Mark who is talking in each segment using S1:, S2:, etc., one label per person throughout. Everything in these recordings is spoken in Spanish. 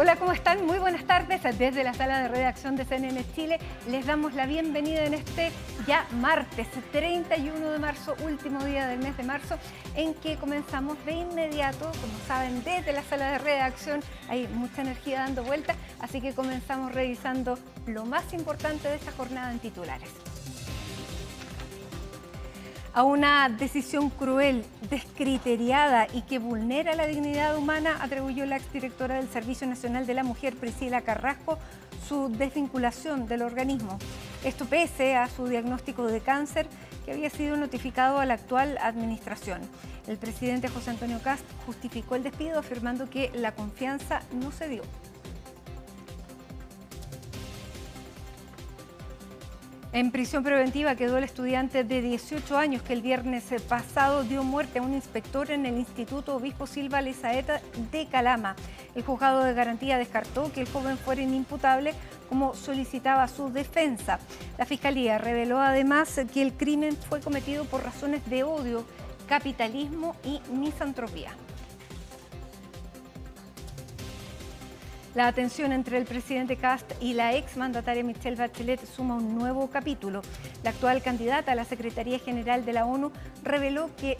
S1: Hola, ¿cómo están? Muy buenas tardes. Desde la sala de redacción de CNN Chile les damos la bienvenida en este ya martes 31 de marzo, último día del mes de marzo, en que comenzamos de inmediato. Como saben, desde la sala de redacción hay mucha energía dando vuelta, así que comenzamos revisando lo más importante de esta jornada en titulares. A una decisión cruel, descriteriada y que vulnera la dignidad humana, atribuyó la exdirectora del Servicio Nacional de la Mujer, Priscila Carrasco, su desvinculación del organismo. Esto pese a su diagnóstico de cáncer que había sido notificado a la actual administración. El presidente José Antonio Kast justificó el despido afirmando que la confianza no se dio. En prisión preventiva quedó el estudiante de 18 años que el viernes pasado dio muerte a un inspector en el Instituto Obispo Silva Lesaeta de Calama. El juzgado de garantía descartó que el joven fuera inimputable como solicitaba su defensa. La Fiscalía reveló además que el crimen fue cometido por razones de odio, capitalismo y misantropía. La tensión entre el presidente Kast y la exmandataria Michelle Bachelet suma un nuevo capítulo. La actual candidata a la Secretaría General de la ONU reveló que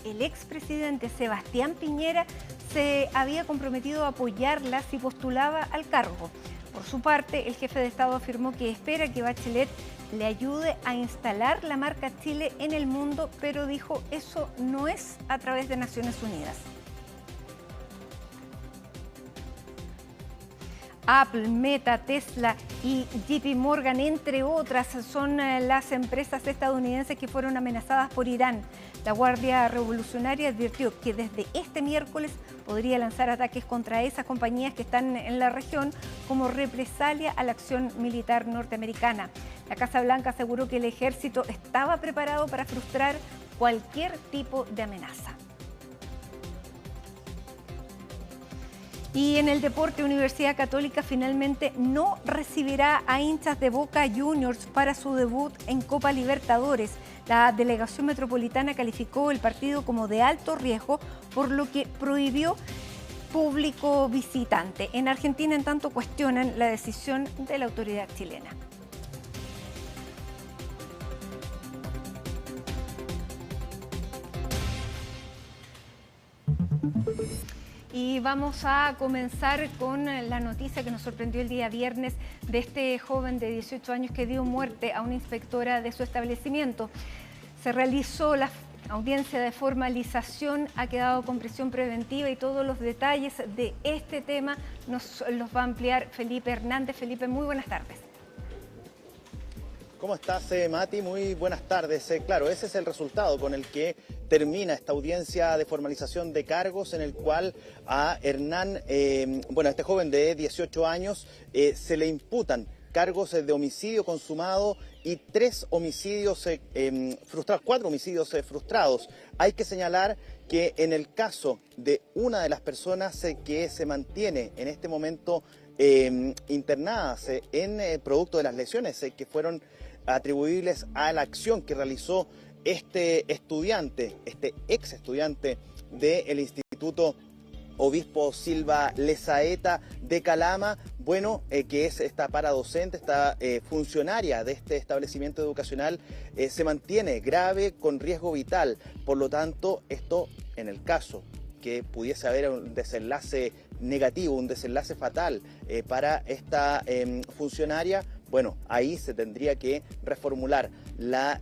S1: el expresidente Sebastián Piñera se había comprometido a apoyarla si postulaba al cargo. Por su parte, el jefe de Estado afirmó que espera que Bachelet le ayude a instalar la marca Chile en el mundo, pero dijo eso no es a través de Naciones Unidas. Apple, Meta, Tesla y JP Morgan, entre otras, son las empresas estadounidenses que fueron amenazadas por Irán. La Guardia Revolucionaria advirtió que desde este miércoles podría lanzar ataques contra esas compañías que están en la región como represalia a la acción militar norteamericana. La Casa Blanca aseguró que el ejército estaba preparado para frustrar cualquier tipo de amenaza. Y en el deporte, Universidad Católica finalmente no recibirá a hinchas de Boca Juniors para su debut en Copa Libertadores. La delegación metropolitana calificó el partido como de alto riesgo, por lo que prohibió público visitante. En Argentina, en tanto, cuestionan la decisión de la autoridad chilena. Y vamos a comenzar con la noticia que nos sorprendió el día viernes de este joven de 18 años que dio muerte a una inspectora de su establecimiento. Se realizó la audiencia de formalización, ha quedado con prisión preventiva y todos los detalles de este tema nos los va a ampliar Felipe Hernández. Felipe, muy buenas tardes.
S2: ¿Cómo estás, Mati? Muy buenas tardes. Claro, ese es el resultado con el que termina esta audiencia de formalización de cargos en el cual a Hernán, este joven de 18 años, se le imputan cargos de homicidio consumado y 3 homicidios frustrados, 4 homicidios frustrados. Hay que señalar que en el caso de una de las personas que se mantiene en este momento internadas en producto de las lesiones que fueron atribuibles a la acción que realizó este estudiante, este ex estudiante del Instituto Obispo Silva Lesaeta de Calama, que es esta paradocente, esta funcionaria de este establecimiento educacional, se mantiene grave con riesgo vital. Por lo tanto, esto en el caso que pudiese haber un desenlace negativo, un desenlace fatal para esta funcionaria, ahí se tendría que reformular la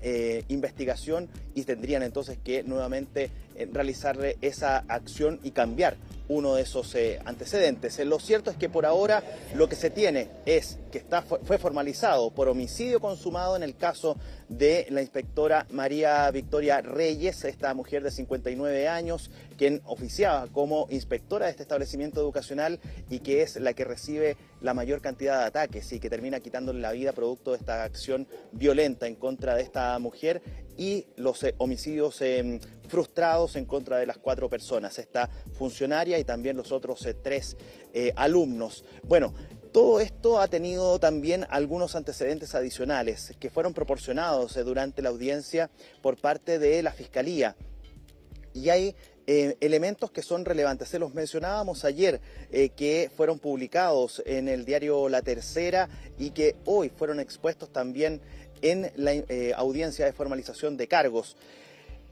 S2: investigación y tendrían entonces que nuevamente realizarle esa acción y cambiar uno de esos antecedentes. Lo cierto es que por ahora lo que se tiene es que fue formalizado por homicidio consumado en el caso de la inspectora María Victoria Reyes, esta mujer de 59 años, quien oficiaba como inspectora de este establecimiento educacional y que es la que recibe la mayor cantidad de ataques y que termina quitándole la vida producto de esta acción violenta en contra de esta mujer, y los homicidios frustrados en contra de las 4 personas, esta funcionaria y también los otros 3 alumnos. Todo esto ha tenido también algunos antecedentes adicionales que fueron proporcionados durante la audiencia por parte de la Fiscalía. Y hay elementos que son relevantes. Se los mencionábamos ayer, que fueron publicados en el diario La Tercera y que hoy fueron expuestos también en la audiencia de formalización de cargos.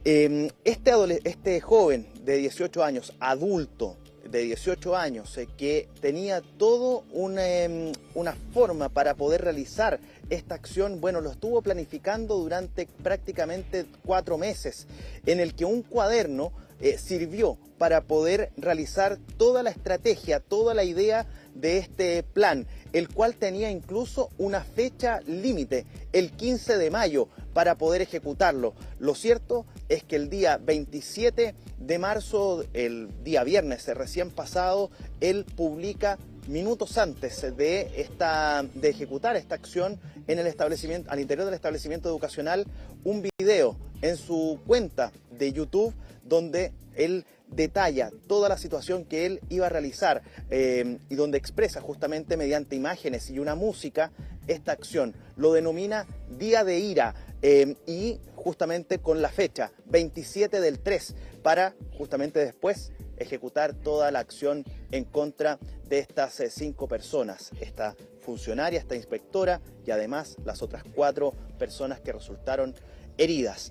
S2: Este joven de 18 años, adulto de 18 años, que tenía todo una forma para poder realizar esta acción, bueno, lo estuvo planificando durante prácticamente 4 meses, en el que un cuaderno sirvió para poder realizar toda la estrategia, toda la idea de este plan, el cual tenía incluso una fecha límite, el 15 de mayo, para poder ejecutarlo. Lo cierto es que el día 27 de marzo, el día viernes recién pasado, él publica minutos antes de ejecutar esta acción en el establecimiento, al interior del establecimiento educacional, un video en su cuenta de YouTube donde él detalla toda la situación que él iba a realizar y donde expresa justamente mediante imágenes y una música esta acción. Lo denomina Día de Ira y justamente con la fecha 27 del 3 para justamente después ejecutar toda la acción en contra de estas 5 personas, esta funcionaria, esta inspectora y además las otras 4 personas que resultaron heridas.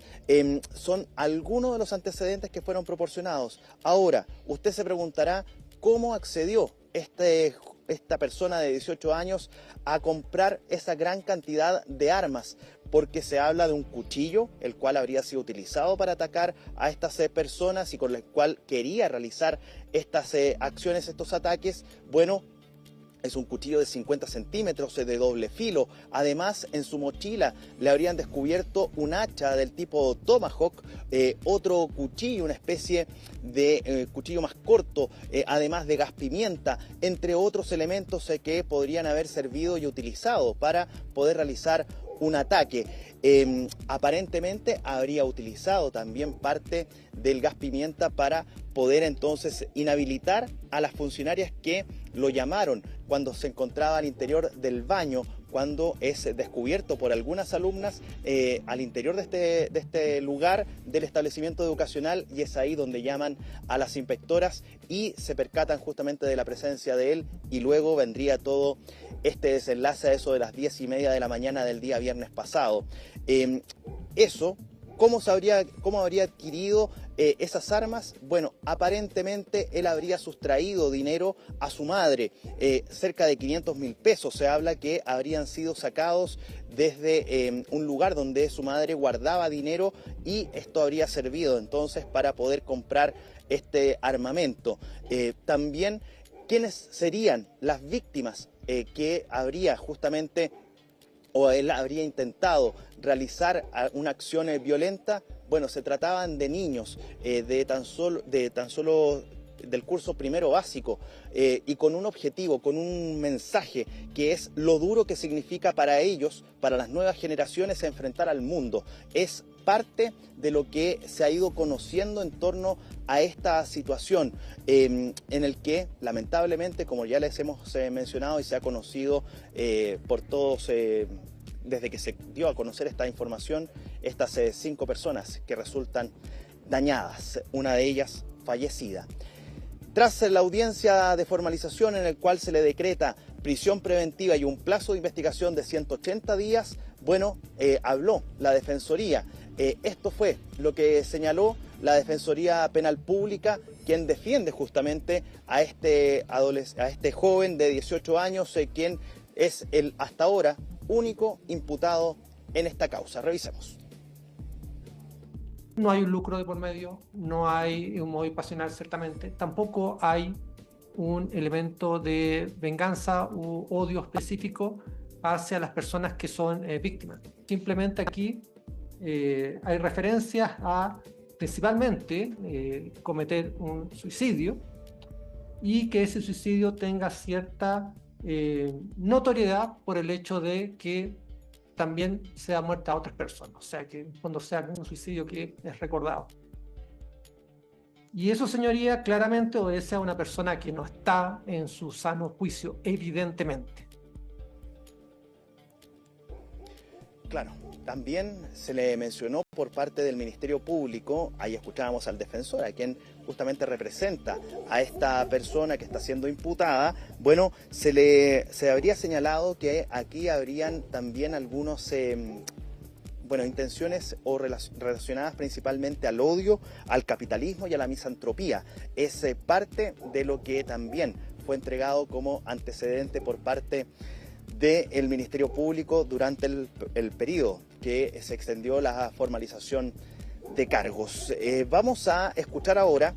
S2: Son algunos de los antecedentes que fueron proporcionados. Ahora, usted se preguntará cómo accedió esta persona de 18 años a comprar esa gran cantidad de armas, porque se habla de un cuchillo, el cual habría sido utilizado para atacar a estas personas y con el cual quería realizar estas acciones, estos ataques. Bueno, es un cuchillo de 50 centímetros de doble filo. Además, en su mochila le habrían descubierto un hacha del tipo Tomahawk, otro cuchillo, una especie de cuchillo más corto, además de gas pimienta, entre otros elementos que podrían haber servido y utilizado para poder realizar un ataque. Aparentemente habría utilizado también parte del gas pimienta para poder entonces inhabilitar a las funcionarias que lo llamaron cuando se encontraba al interior del baño, cuando es descubierto por algunas alumnas al interior de este lugar del establecimiento educacional, y es ahí donde llaman a las inspectoras y se percatan justamente de la presencia de él, y luego vendría todo este desenlace a eso de las 10:30 de la mañana del día viernes pasado. ¿Cómo habría adquirido esas armas? Bueno, aparentemente él habría sustraído dinero a su madre, cerca de 500.000 pesos. Se habla que habrían sido sacados desde un lugar donde su madre guardaba dinero, y esto habría servido entonces para poder comprar este armamento. También, ¿quiénes serían las víctimas que habría justamente, o él habría intentado realizar una acción violenta? Bueno, se trataban de niños de tan solo del curso primero básico, y con un objetivo, con un mensaje, que es lo duro que significa para ellos, para las nuevas generaciones, enfrentar al mundo. Es parte de lo que se ha ido conociendo en torno a esta situación, en el que lamentablemente, como ya les hemos mencionado y se ha conocido por todos, desde que se dio a conocer esta información, estas 5 personas que resultan dañadas, una de ellas fallecida. Tras la audiencia de formalización, en el cual se le decreta prisión preventiva y un plazo de investigación de 180 días, bueno, habló la Defensoría. Esto fue lo que señaló la Defensoría Penal Pública, quien defiende justamente a este joven de 18 años, quien es el hasta ahora único imputado en esta causa. Revisemos.
S3: No hay un lucro de por medio, no hay un móvil pasional ciertamente, tampoco hay un elemento de venganza u odio específico hacia las personas que son víctimas. Simplemente aquí hay referencias a principalmente cometer un suicidio, y que ese suicidio tenga cierta notoriedad por el hecho de que también sea muerta a otras personas, o sea, que cuando sea un suicidio que es recordado. Y eso, señoría, claramente obedece a una persona que no está en su sano juicio, evidentemente.
S2: Claro, también se le mencionó por parte del Ministerio Público, ahí escuchábamos al defensor, a quien justamente representa a esta persona que está siendo imputada, bueno, se habría señalado que aquí habrían también algunos intenciones relacionadas principalmente al odio, al capitalismo y a la misantropía. Es parte de lo que también fue entregado como antecedente por parte del Ministerio Público durante el periodo que se extendió la formalización de cargos. Vamos a escuchar ahora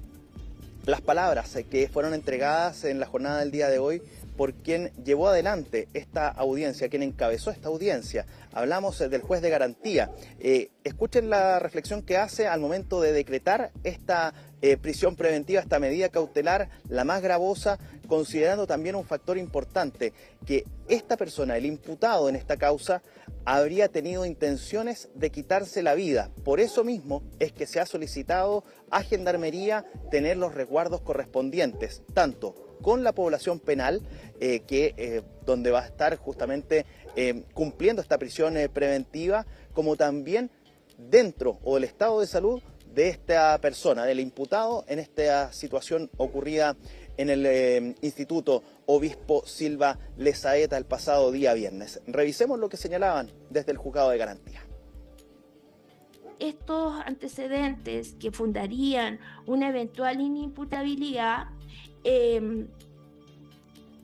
S2: las palabras que fueron entregadas en la jornada del día de hoy por quien llevó adelante esta audiencia, quien encabezó esta audiencia. Hablamos del juez de garantía. Escuchen la reflexión que hace al momento de decretar esta prisión preventiva, esta medida cautelar, la más gravosa, considerando también un factor importante, que esta persona, el imputado en esta causa, habría tenido intenciones de quitarse la vida. Por eso mismo es que se ha solicitado a Gendarmería tener los resguardos correspondientes, tanto con la población penal, donde va a estar justamente cumpliendo esta prisión preventiva, como también dentro o del estado de salud de esta persona, del imputado, en esta situación ocurrida en el Instituto Obispo Silva Lezaeta el pasado día viernes. Revisemos lo que señalaban desde el Juzgado de Garantía.
S4: Estos antecedentes que fundarían una eventual inimputabilidad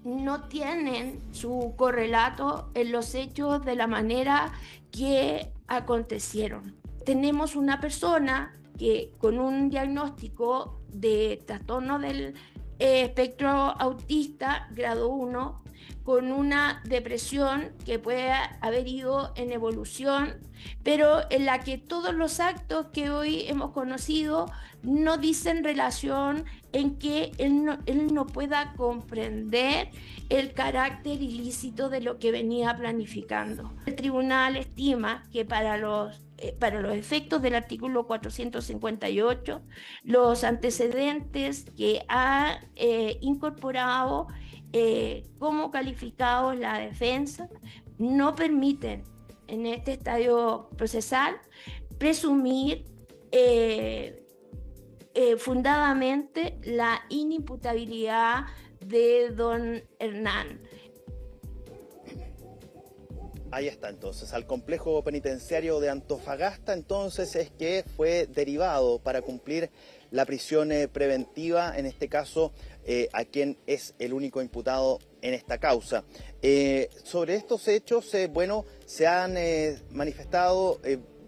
S4: no tienen su correlato en los hechos de la manera que acontecieron. Tenemos una persona que con un diagnóstico de trastorno del espectro autista grado 1, con una depresión que puede haber ido en evolución, pero en la que todos los actos que hoy hemos conocido no dicen relación en que él no pueda comprender el carácter ilícito de lo que venía planificando. El tribunal estima que para los efectos del artículo 458, los antecedentes que ha incorporado como calificados la defensa no permiten en este estadio procesal presumir fundadamente la inimputabilidad de don Hernán.
S2: Ahí está entonces, al complejo penitenciario de Antofagasta entonces es que fue derivado para cumplir la prisión preventiva, en este caso a quien es el único imputado en esta causa. Sobre estos hechos, se han manifestado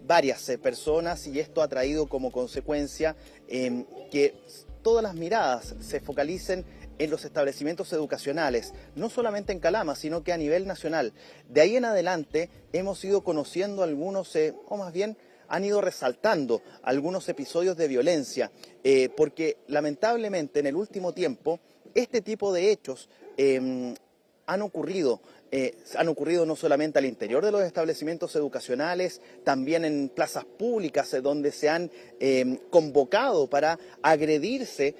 S2: varias personas y esto ha traído como consecuencia que todas las miradas se focalicen en los establecimientos educacionales, no solamente en Calama, sino que a nivel nacional. De ahí en adelante hemos ido conociendo algunos, o más bien han ido resaltando algunos episodios de violencia, porque lamentablemente en el último tiempo este tipo de hechos han ocurrido no solamente al interior de los establecimientos educacionales, también en plazas públicas donde se han convocado para agredirse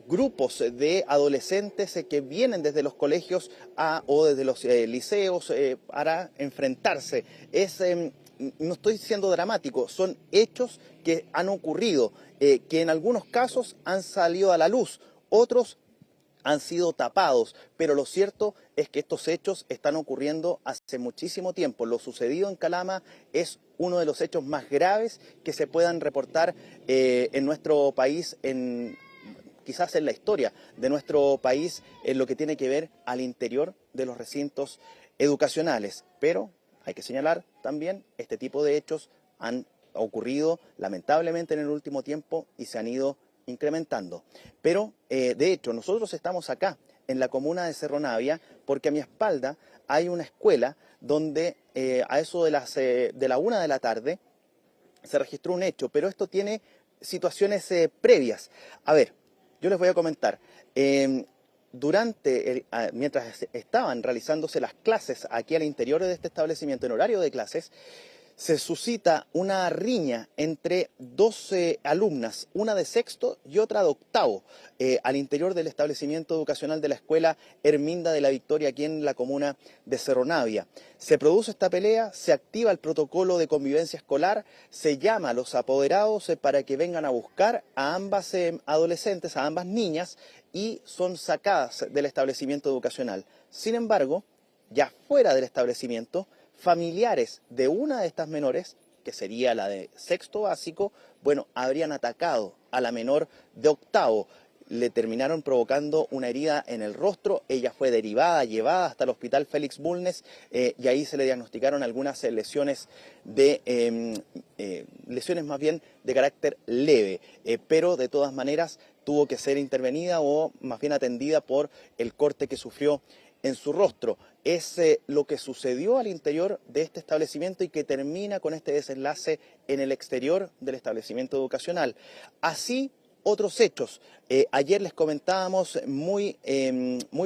S2: grupos de adolescentes que vienen desde los colegios o desde los liceos para enfrentarse. No estoy siendo dramático, son hechos que han ocurrido, que en algunos casos han salido a la luz, otros han sido tapados, pero lo cierto es que estos hechos están ocurriendo hace muchísimo tiempo. Lo sucedido en Calama es uno de los hechos más graves que se puedan reportar en nuestro país, quizás en la historia de nuestro país, en lo que tiene que ver al interior de los recintos educacionales. Pero hay que señalar también, este tipo de hechos han ocurrido lamentablemente en el último tiempo y se han ido incrementando. Pero, de hecho, nosotros estamos acá, en la comuna de Cerro Navia, porque a mi espalda hay una escuela donde a eso de la 1 de la tarde se registró un hecho, pero esto tiene situaciones previas. A ver, yo les voy a comentar. Mientras estaban realizándose las clases aquí al interior de este establecimiento, en horario de clases, se suscita una riña entre dos alumnas, una de sexto y otra de octavo, al interior del establecimiento educacional de la escuela Herminda de la Victoria, aquí en la comuna de Cerro Navia. Se produce esta pelea, se activa el protocolo de convivencia escolar, se llama a los apoderados para que vengan a buscar a ambas adolescentes, a ambas niñas, y son sacadas del establecimiento educacional. Sin embargo, ya fuera del establecimiento, familiares de una de estas menores, que sería la de sexto básico, bueno, habrían atacado a la menor de octavo. Le terminaron provocando una herida en el rostro, ella fue derivada, llevada hasta el hospital Félix Bulnes, y ahí se le diagnosticaron algunas lesiones lesiones más bien de carácter leve, pero de todas maneras tuvo que ser intervenida o más bien atendida por el corte que sufrió en su rostro. Es lo que sucedió al interior de este establecimiento y que termina con este desenlace en el exterior del establecimiento educacional. Así, otros hechos. Ayer les comentábamos muy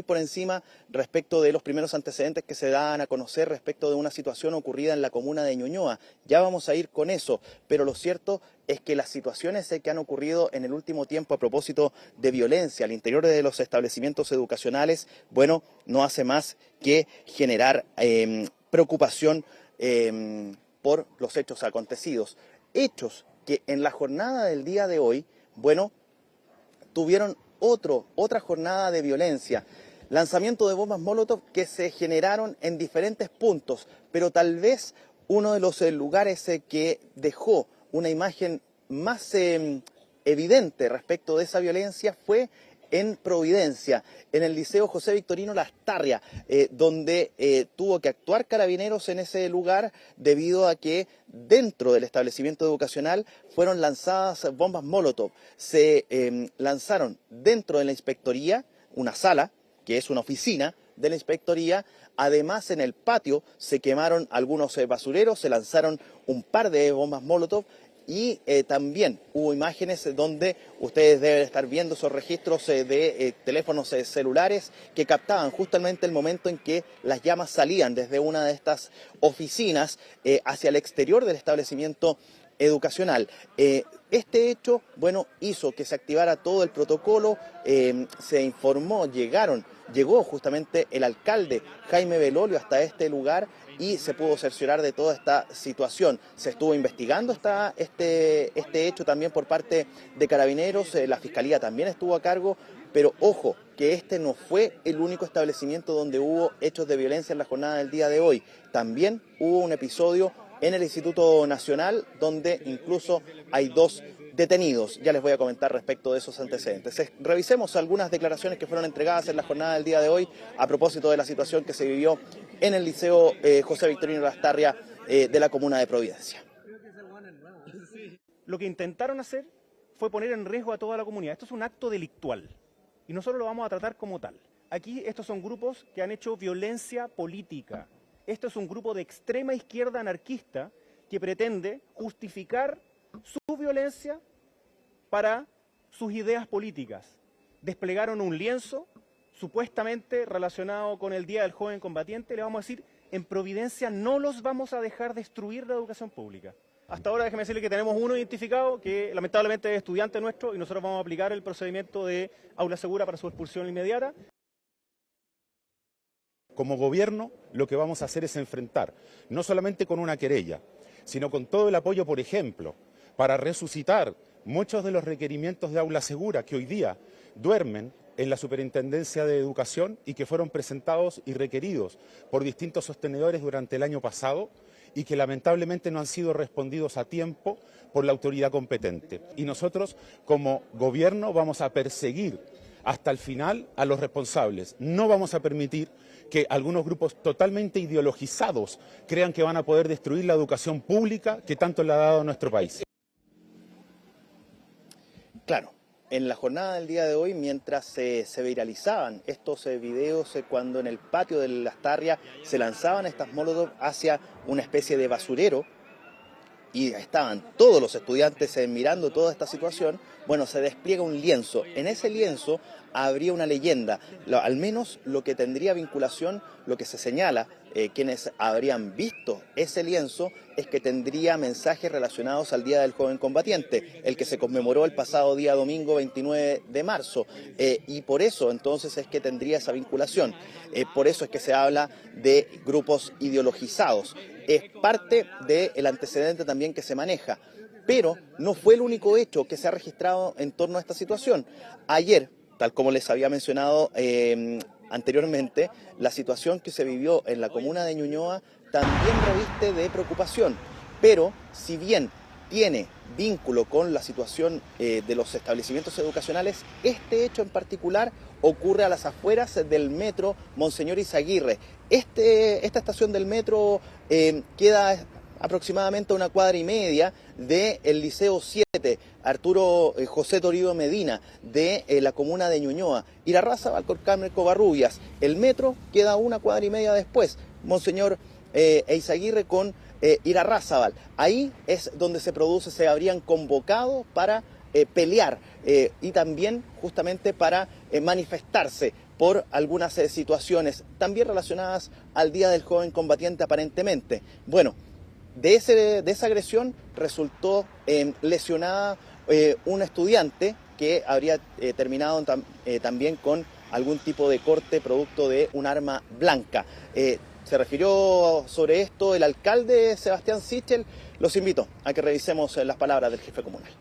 S2: por encima respecto de los primeros antecedentes que se dan a conocer respecto de una situación ocurrida en la comuna de Ñuñoa. Ya vamos a ir con eso, pero lo cierto es que las situaciones que han ocurrido en el último tiempo a propósito de violencia al interior de los establecimientos educacionales, bueno, no hace más que generar preocupación por los hechos acontecidos. Hechos que en la jornada del día de hoy, bueno, tuvieron otra jornada de violencia. Lanzamiento de bombas Molotov que se generaron en diferentes puntos, pero tal vez uno de los lugares que dejó una imagen más evidente respecto de esa violencia fue en Providencia, en el Liceo José Victorino Lastarria, donde tuvo que actuar Carabineros en ese lugar debido a que dentro del establecimiento educacional fueron lanzadas bombas Molotov. Se lanzaron dentro de la inspectoría, una sala, que es una oficina de la inspectoría. Además, en el patio se quemaron algunos basureros, se lanzaron un par de bombas Molotov. Y también hubo imágenes donde ustedes deben estar viendo esos registros de teléfonos celulares que captaban justamente el momento en que las llamas salían desde una de estas oficinas hacia el exterior del establecimiento educacional. Este hecho, bueno, hizo que se activara todo el protocolo, se informó, llegó justamente el alcalde Jaime Belolio hasta este lugar y se pudo cerciorar de toda esta situación. Se estuvo investigando este hecho también por parte de Carabineros, la Fiscalía también estuvo a cargo, pero ojo, que este no fue el único establecimiento donde hubo hechos de violencia en la jornada del día de hoy. También hubo un episodio en el Instituto Nacional, donde incluso hay 2 detenidos. Ya les voy a comentar respecto de esos antecedentes. Revisemos algunas declaraciones que fueron entregadas en la jornada del día de hoy a propósito de la situación que se vivió en el Liceo José Victorino Lastarria de la comuna de Providencia.
S5: Lo que intentaron hacer fue poner en riesgo a toda la comunidad. Esto es un acto delictual y nosotros lo vamos a tratar como tal. Aquí estos son grupos que han hecho violencia política. Esto es un grupo de extrema izquierda anarquista que pretende justificar su violencia para sus ideas políticas. Desplegaron un lienzo supuestamente relacionado con el Día del Joven Combatiente. Le vamos a decir, en Providencia no los vamos a dejar destruir la educación pública. Hasta ahora déjeme decirle que tenemos uno identificado que lamentablemente es estudiante nuestro y nosotros vamos a aplicar el procedimiento de aula segura para su expulsión inmediata.
S6: Como gobierno, lo que vamos a hacer es enfrentar, no solamente con una querella, sino con todo el apoyo, por ejemplo, para resucitar muchos de los requerimientos de aula segura que hoy día duermen en la Superintendencia de Educación y que fueron presentados y requeridos por distintos sostenedores durante el año pasado y que lamentablemente no han sido respondidos a tiempo por la autoridad competente. Y nosotros, como gobierno, vamos a perseguir hasta el final a los responsables. No vamos a permitir que algunos grupos totalmente ideologizados crean que van a poder destruir la educación pública que tanto le ha dado a nuestro país.
S2: Claro, en la jornada del día de hoy, mientras se viralizaban estos videos cuando en el patio de Lastarria se lanzaban estas molotov hacia una especie de basurero, y estaban todos los estudiantes mirando toda esta situación, bueno, se despliega un lienzo. En ese lienzo habría una leyenda, al menos lo que tendría vinculación, lo que se señala, quienes habrían visto ese lienzo, es que tendría mensajes relacionados al Día del Joven Combatiente, el que se conmemoró el pasado día domingo 29 de marzo, y por eso entonces es que tendría esa vinculación, por eso es que se habla de grupos ideologizados. Es parte del antecedente también que se maneja, pero no fue el único hecho que se ha registrado en torno a esta situación. Ayer, tal como les había mencionado anteriormente, la situación que se vivió en la comuna de Ñuñoa también reviste de preocupación, pero si bien tiene vínculo con la situación de los establecimientos educacionales, este hecho en particular ocurre a las afueras del metro Monseñor Izaguirre. Esta estación del metro queda aproximadamente a 1,5 cuadras del Liceo 7, Arturo José Toribio Medina, de la comuna de Ñuñoa. Irarrázaval con Carmen Covarrubias. El metro queda a 1,5 cuadras después, Monseñor Izaguirre con Irarrázaval. Ahí es donde se habrían convocado para pelear y también justamente para manifestarse por algunas situaciones también relacionadas al Día del Joven Combatiente aparentemente. Bueno, de esa agresión resultó lesionada una estudiante que habría terminado también con algún tipo de corte producto de un arma blanca. Se refirió sobre esto el alcalde Sebastián Sichel. Los invito a que revisemos las palabras del jefe comunal.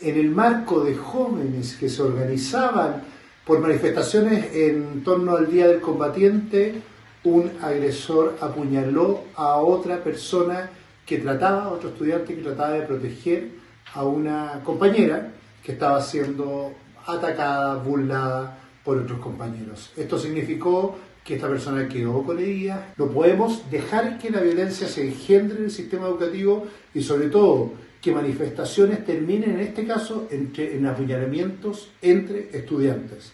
S7: En el marco de jóvenes que se organizaban por manifestaciones en torno al Día del Combatiente, un agresor apuñaló a otra persona otro estudiante que trataba de proteger a una compañera que estaba siendo atacada, burlada por otros compañeros. Esto significó que esta persona quedó con heridas. No podemos dejar que la violencia se engendre en el sistema educativo y sobre todo que manifestaciones terminen en este caso en apuñalamientos entre estudiantes.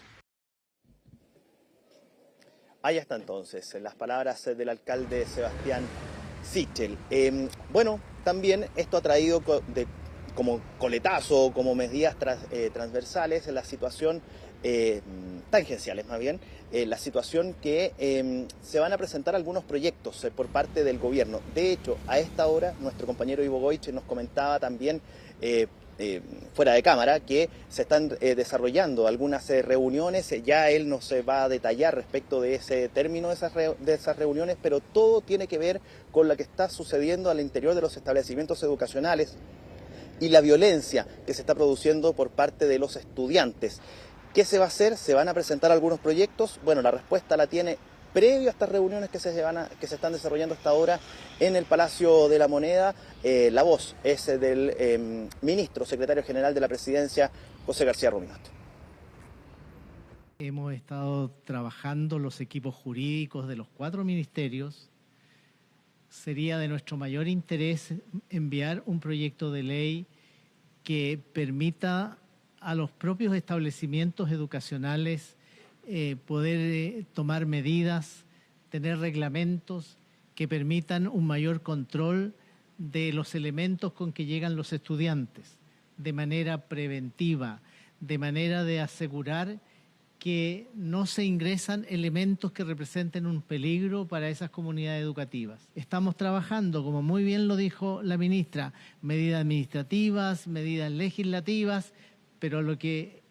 S2: Ahí está entonces, las palabras del alcalde Sebastián Sichel. Bueno, también esto ha traído como coletazo, como medidas transversales, la situación, tangenciales más bien, la situación que se van a presentar algunos proyectos por parte del gobierno. De hecho, a esta hora, nuestro compañero Ivo Goich nos comentaba también fuera de cámara que se están desarrollando algunas reuniones. Ya él nos va a detallar respecto de ese término de esas reuniones, pero todo tiene que ver con lo que está sucediendo al interior de los establecimientos educacionales y la violencia que se está produciendo por parte de los estudiantes. ¿Qué se va a hacer? ¿Se van a presentar algunos proyectos? Bueno, la respuesta la tiene previo a estas reuniones que se están desarrollando hasta ahora en el Palacio de la Moneda. La voz es del ministro, secretario general de la Presidencia, José García Ruminot.
S8: Hemos estado trabajando los equipos jurídicos de los 4 ministerios. Sería de nuestro mayor interés enviar un proyecto de ley que permita a los propios establecimientos educacionales poder tomar medidas, tener reglamentos que permitan un mayor control de los elementos con que llegan los estudiantes, de manera preventiva, de manera de asegurar que no se ingresan elementos que representen un peligro para esas comunidades educativas. Estamos trabajando, como muy bien lo dijo la ministra, medidas administrativas, medidas legislativas, pero lo que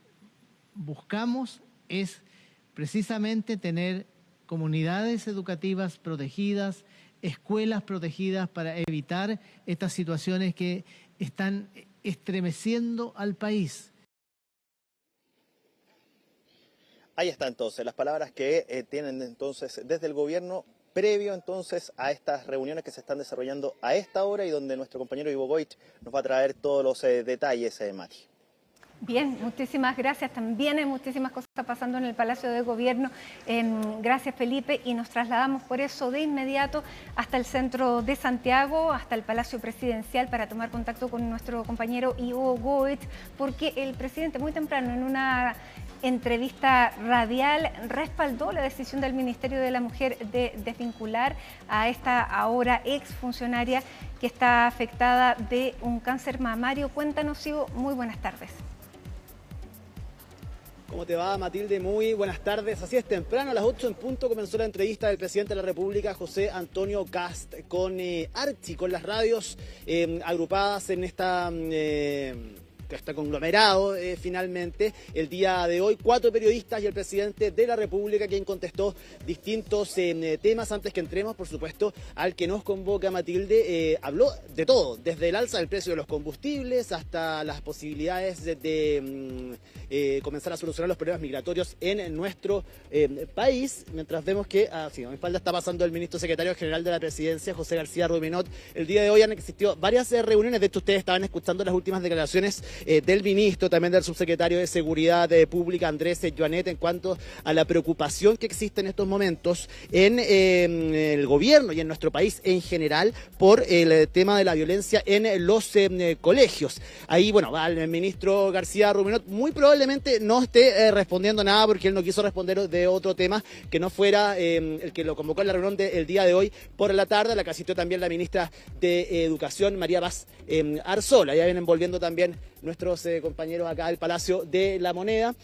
S8: buscamos es precisamente tener comunidades educativas protegidas, escuelas protegidas para evitar estas situaciones que están estremeciendo al país.
S2: Ahí está entonces las palabras que tienen entonces desde el gobierno previo entonces a estas reuniones que se están desarrollando a esta hora y donde nuestro compañero Ivo Goich nos va a traer todos los detalles, Mati.
S1: Bien, muchísimas gracias. También hay muchísimas cosas pasando en el Palacio de Gobierno. Gracias, Felipe. Y nos trasladamos por eso de inmediato hasta el centro de Santiago, hasta el Palacio Presidencial, para tomar contacto con nuestro compañero Ivo Goich, porque el presidente muy temprano en una entrevista radial respaldó la decisión del Ministerio de la Mujer de desvincular a esta ahora exfuncionaria que está afectada de un cáncer mamario. Cuéntanos, Ivo, muy buenas tardes.
S9: ¿Cómo te va, Matilde? Muy buenas tardes. Así es, temprano, a las 8 en punto, comenzó la entrevista del presidente de la República, José Antonio Kast, con Archie, con las radios agrupadas en este conglomerado. Finalmente, el día de hoy, 4 periodistas y el presidente de la República, quien contestó distintos temas. Antes que entremos, por supuesto, al que nos convoca, Matilde, habló de todo, desde el alza del precio de los combustibles hasta las posibilidades de comenzar a solucionar los problemas migratorios en nuestro país, mientras vemos que, a mi espalda está pasando el ministro secretario general de la Presidencia, José García Ruminot. El día de hoy han existido varias reuniones, de hecho ustedes estaban escuchando las últimas declaraciones del ministro, también del subsecretario de Seguridad Pública, Andrés Joanet, en cuanto a la preocupación que existe en estos momentos en el gobierno y en nuestro país en general por el tema de la violencia en los colegios. Ahí, bueno, el ministro García Ruminot muy probablemente no esté respondiendo nada, porque él no quiso responder de otro tema que no fuera el que lo convocó en la reunión del día de hoy por la tarde, la que asistió también la ministra de Educación, María Paz Arzola. Ya vienen volviendo también nuestros compañeros acá del Palacio de la Moneda.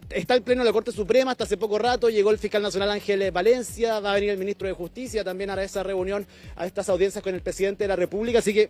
S9: Está el pleno de la Corte Suprema, hasta hace poco rato llegó el fiscal nacional Ángel Valencia, va a venir el ministro de Justicia también a esa reunión, a estas audiencias con el presidente de la República, así que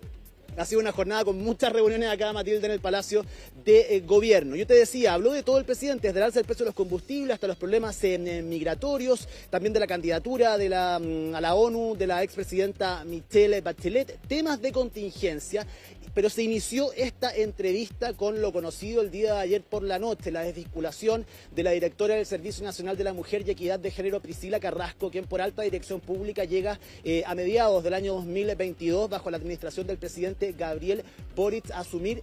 S9: ha sido una jornada con muchas reuniones acá, Matilde, en el Palacio de Gobierno. Yo te decía, habló de todo el presidente, desde el alza del precio de los combustibles hasta los problemas migratorios, también de la candidatura de a la ONU de la expresidenta Michelle Bachelet, temas de contingencia. Pero se inició esta entrevista con lo conocido el día de ayer por la noche, la desvinculación de la directora del Servicio Nacional de la Mujer y Equidad de Género, Priscila Carrasco, quien por alta dirección pública llega a mediados del año 2022 bajo la administración del presidente Gabriel Boric a asumir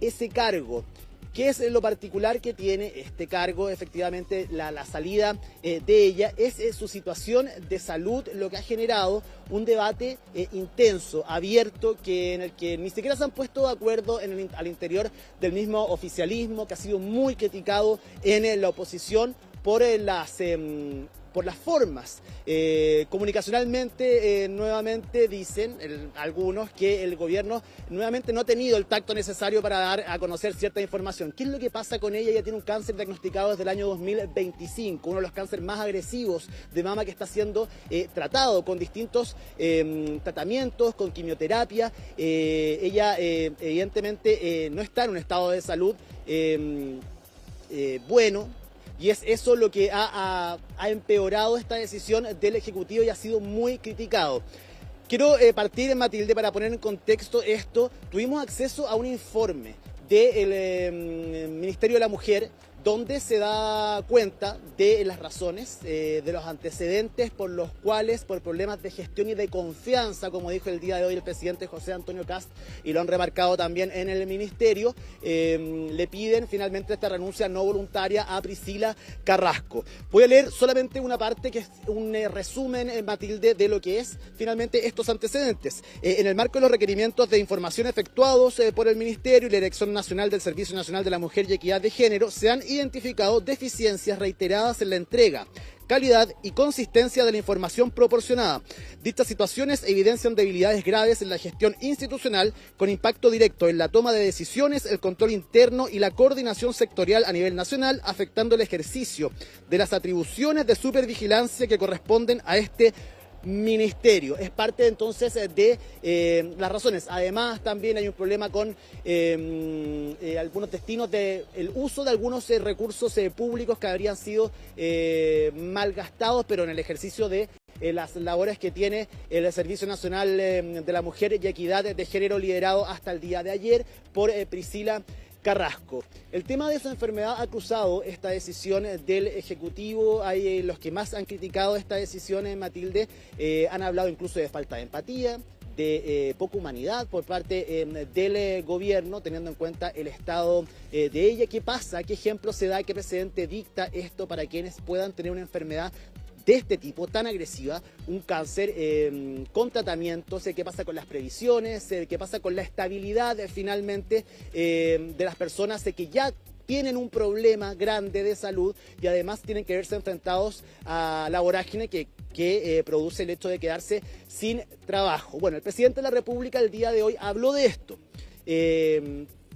S9: ese cargo. ¿Qué es lo particular que tiene este cargo? Efectivamente, la salida de ella es su situación de salud, lo que ha generado un debate intenso, abierto, en el que ni siquiera se han puesto de acuerdo al interior del mismo oficialismo, que ha sido muy criticado en la oposición por las formas. Comunicacionalmente, nuevamente dicen algunos que el gobierno nuevamente no ha tenido el tacto necesario para dar a conocer cierta información. ¿Qué es lo que pasa con ella? Ella tiene un cáncer diagnosticado desde el año 2025, uno de los cánceres más agresivos de mama, que está siendo tratado con distintos tratamientos, con quimioterapia. Ella evidentemente no está en un estado de salud bueno. Y es eso lo que ha empeorado esta decisión del Ejecutivo y ha sido muy criticado. Quiero partir, Matilde, para poner en contexto esto. Tuvimos acceso a un informe del Ministerio de la Mujer, donde se da cuenta de las razones, de los antecedentes por los cuales, por problemas de gestión y de confianza, como dijo el día de hoy el presidente José Antonio Kast, y lo han remarcado también en el ministerio, le piden finalmente esta renuncia no voluntaria a Priscila Carrasco. Voy a leer solamente una parte que es un resumen, Matilde, de lo que es finalmente estos antecedentes. En el marco de los requerimientos de información efectuados por el Ministerio y la Dirección Nacional del Servicio Nacional de la Mujer y Equidad de Género, se han identificado deficiencias reiteradas en la entrega, calidad y consistencia de la información proporcionada. Dichas situaciones evidencian debilidades graves en la gestión institucional, con impacto directo en la toma de decisiones, el control interno y la coordinación sectorial a nivel nacional, afectando el ejercicio de las atribuciones de supervigilancia que corresponden a este ministerio. Es parte entonces de las razones. Además, también hay un problema con algunos destinos el uso de algunos recursos públicos que habrían sido malgastados, pero en el ejercicio de las labores que tiene el Servicio Nacional de la Mujer y Equidad de Género, liderado hasta el día de ayer por Priscila Carrasco. El tema de su enfermedad ha cruzado esta decisión del Ejecutivo. Hay los que más han criticado esta decisión, Matilde, han hablado incluso de falta de empatía, de poca humanidad por parte del gobierno, teniendo en cuenta el estado de ella. ¿Qué pasa? ¿Qué ejemplo se da? ¿Qué precedente dicta esto para quienes puedan tener una enfermedad de este tipo tan agresiva, un cáncer con tratamientos? ¿Qué pasa con las previsiones? ¿Qué pasa con la estabilidad finalmente de las personas que ya tienen un problema grande de salud y además tienen que verse enfrentados a la vorágine que produce el hecho de quedarse sin trabajo. Bueno, el presidente de la República el día de hoy habló de esto,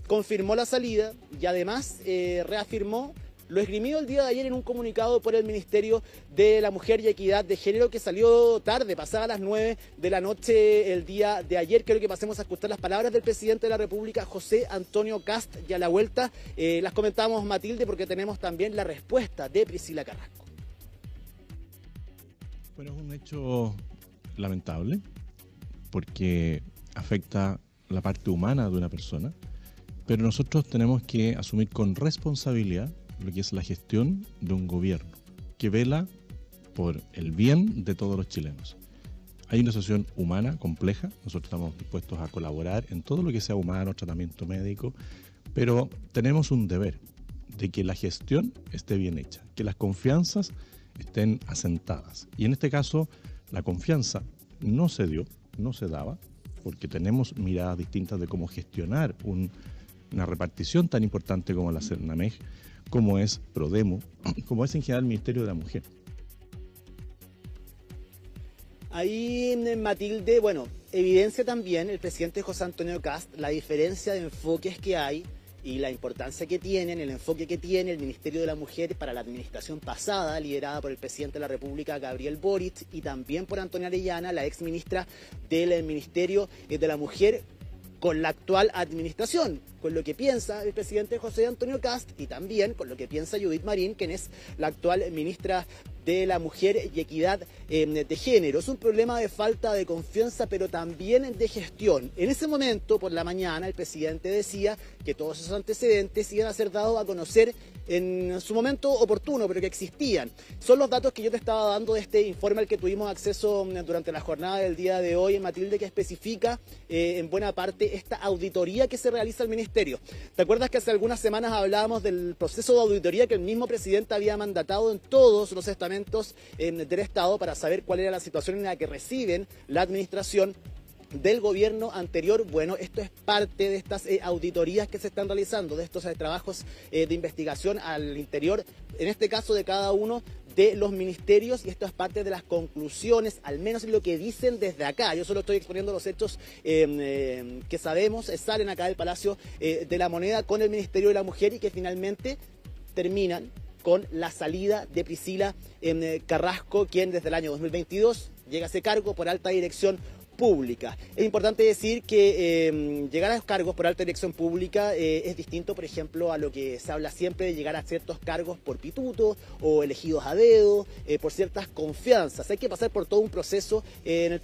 S9: confirmó la salida y además reafirmó lo esgrimido el día de ayer en un comunicado por el Ministerio de la Mujer y Equidad de Género, que salió tarde, pasada las 9 de la noche el día de ayer. Quiero que pasemos a escuchar las palabras del presidente de la República, José Antonio Kast, y a la vuelta las comentamos, Matilde, porque tenemos también la respuesta de Priscila Carrasco.
S10: Bueno, es un hecho lamentable porque afecta la parte humana de una persona, pero nosotros tenemos que asumir con responsabilidad lo que es la gestión de un gobierno que vela por el bien de todos los chilenos. Hay una situación humana compleja, nosotros estamos dispuestos a colaborar en todo lo que sea humano, tratamiento médico, pero tenemos un deber de que la gestión esté bien hecha, que las confianzas estén asentadas. Y en este caso, la confianza no se dio, no se daba, porque tenemos miradas distintas de cómo gestionar una repartición tan importante como la CERNAMEG, como es Prodemo, como es en general el Ministerio de la Mujer.
S9: Ahí, Matilde, bueno, evidencia también el presidente José Antonio Kast la diferencia de enfoques que hay y la importancia que tienen, el enfoque que tiene el Ministerio de la Mujer para la administración pasada, liderada por el presidente de la República, Gabriel Boric, y también por Antonia Orellana, la ex ministra del Ministerio de la Mujer, con la actual administración, con lo que piensa el presidente José Antonio Kast y también con lo que piensa Judith Marín, quien es la actual ministra de la Mujer y Equidad de Género. Es un problema de falta de confianza, pero también de gestión. En ese momento, por la mañana, el presidente decía que todos esos antecedentes iban a ser dados a conocer en su momento oportuno, pero que existían. Son los datos que yo te estaba dando de este informe al que tuvimos acceso durante la jornada del día de hoy, Matilde, que especifica en buena parte esta auditoría que se realiza al Ministerio. ¿Te acuerdas que hace algunas semanas hablábamos del proceso de auditoría que el mismo presidente había mandatado en todos los estamentos del Estado para saber cuál era la situación en la que reciben la administración del gobierno anterior? Bueno, esto es parte de estas auditorías que se están realizando, de estos trabajos de investigación al interior, en este caso de cada uno de los ministerios, y esto es parte de las conclusiones, al menos en lo que dicen desde acá. Yo solo estoy exponiendo los hechos que sabemos, salen acá del Palacio de la Moneda con el Ministerio de la Mujer y que finalmente terminan con la salida de Priscila Carrasco, quien desde el año 2022 llega a ese cargo por alta dirección pública. Es importante decir que llegar a los cargos por alta dirección pública es distinto, por ejemplo, a lo que se habla siempre de llegar a ciertos cargos por pituto o elegidos a dedo, por ciertas confianzas. Hay que pasar por todo un proceso en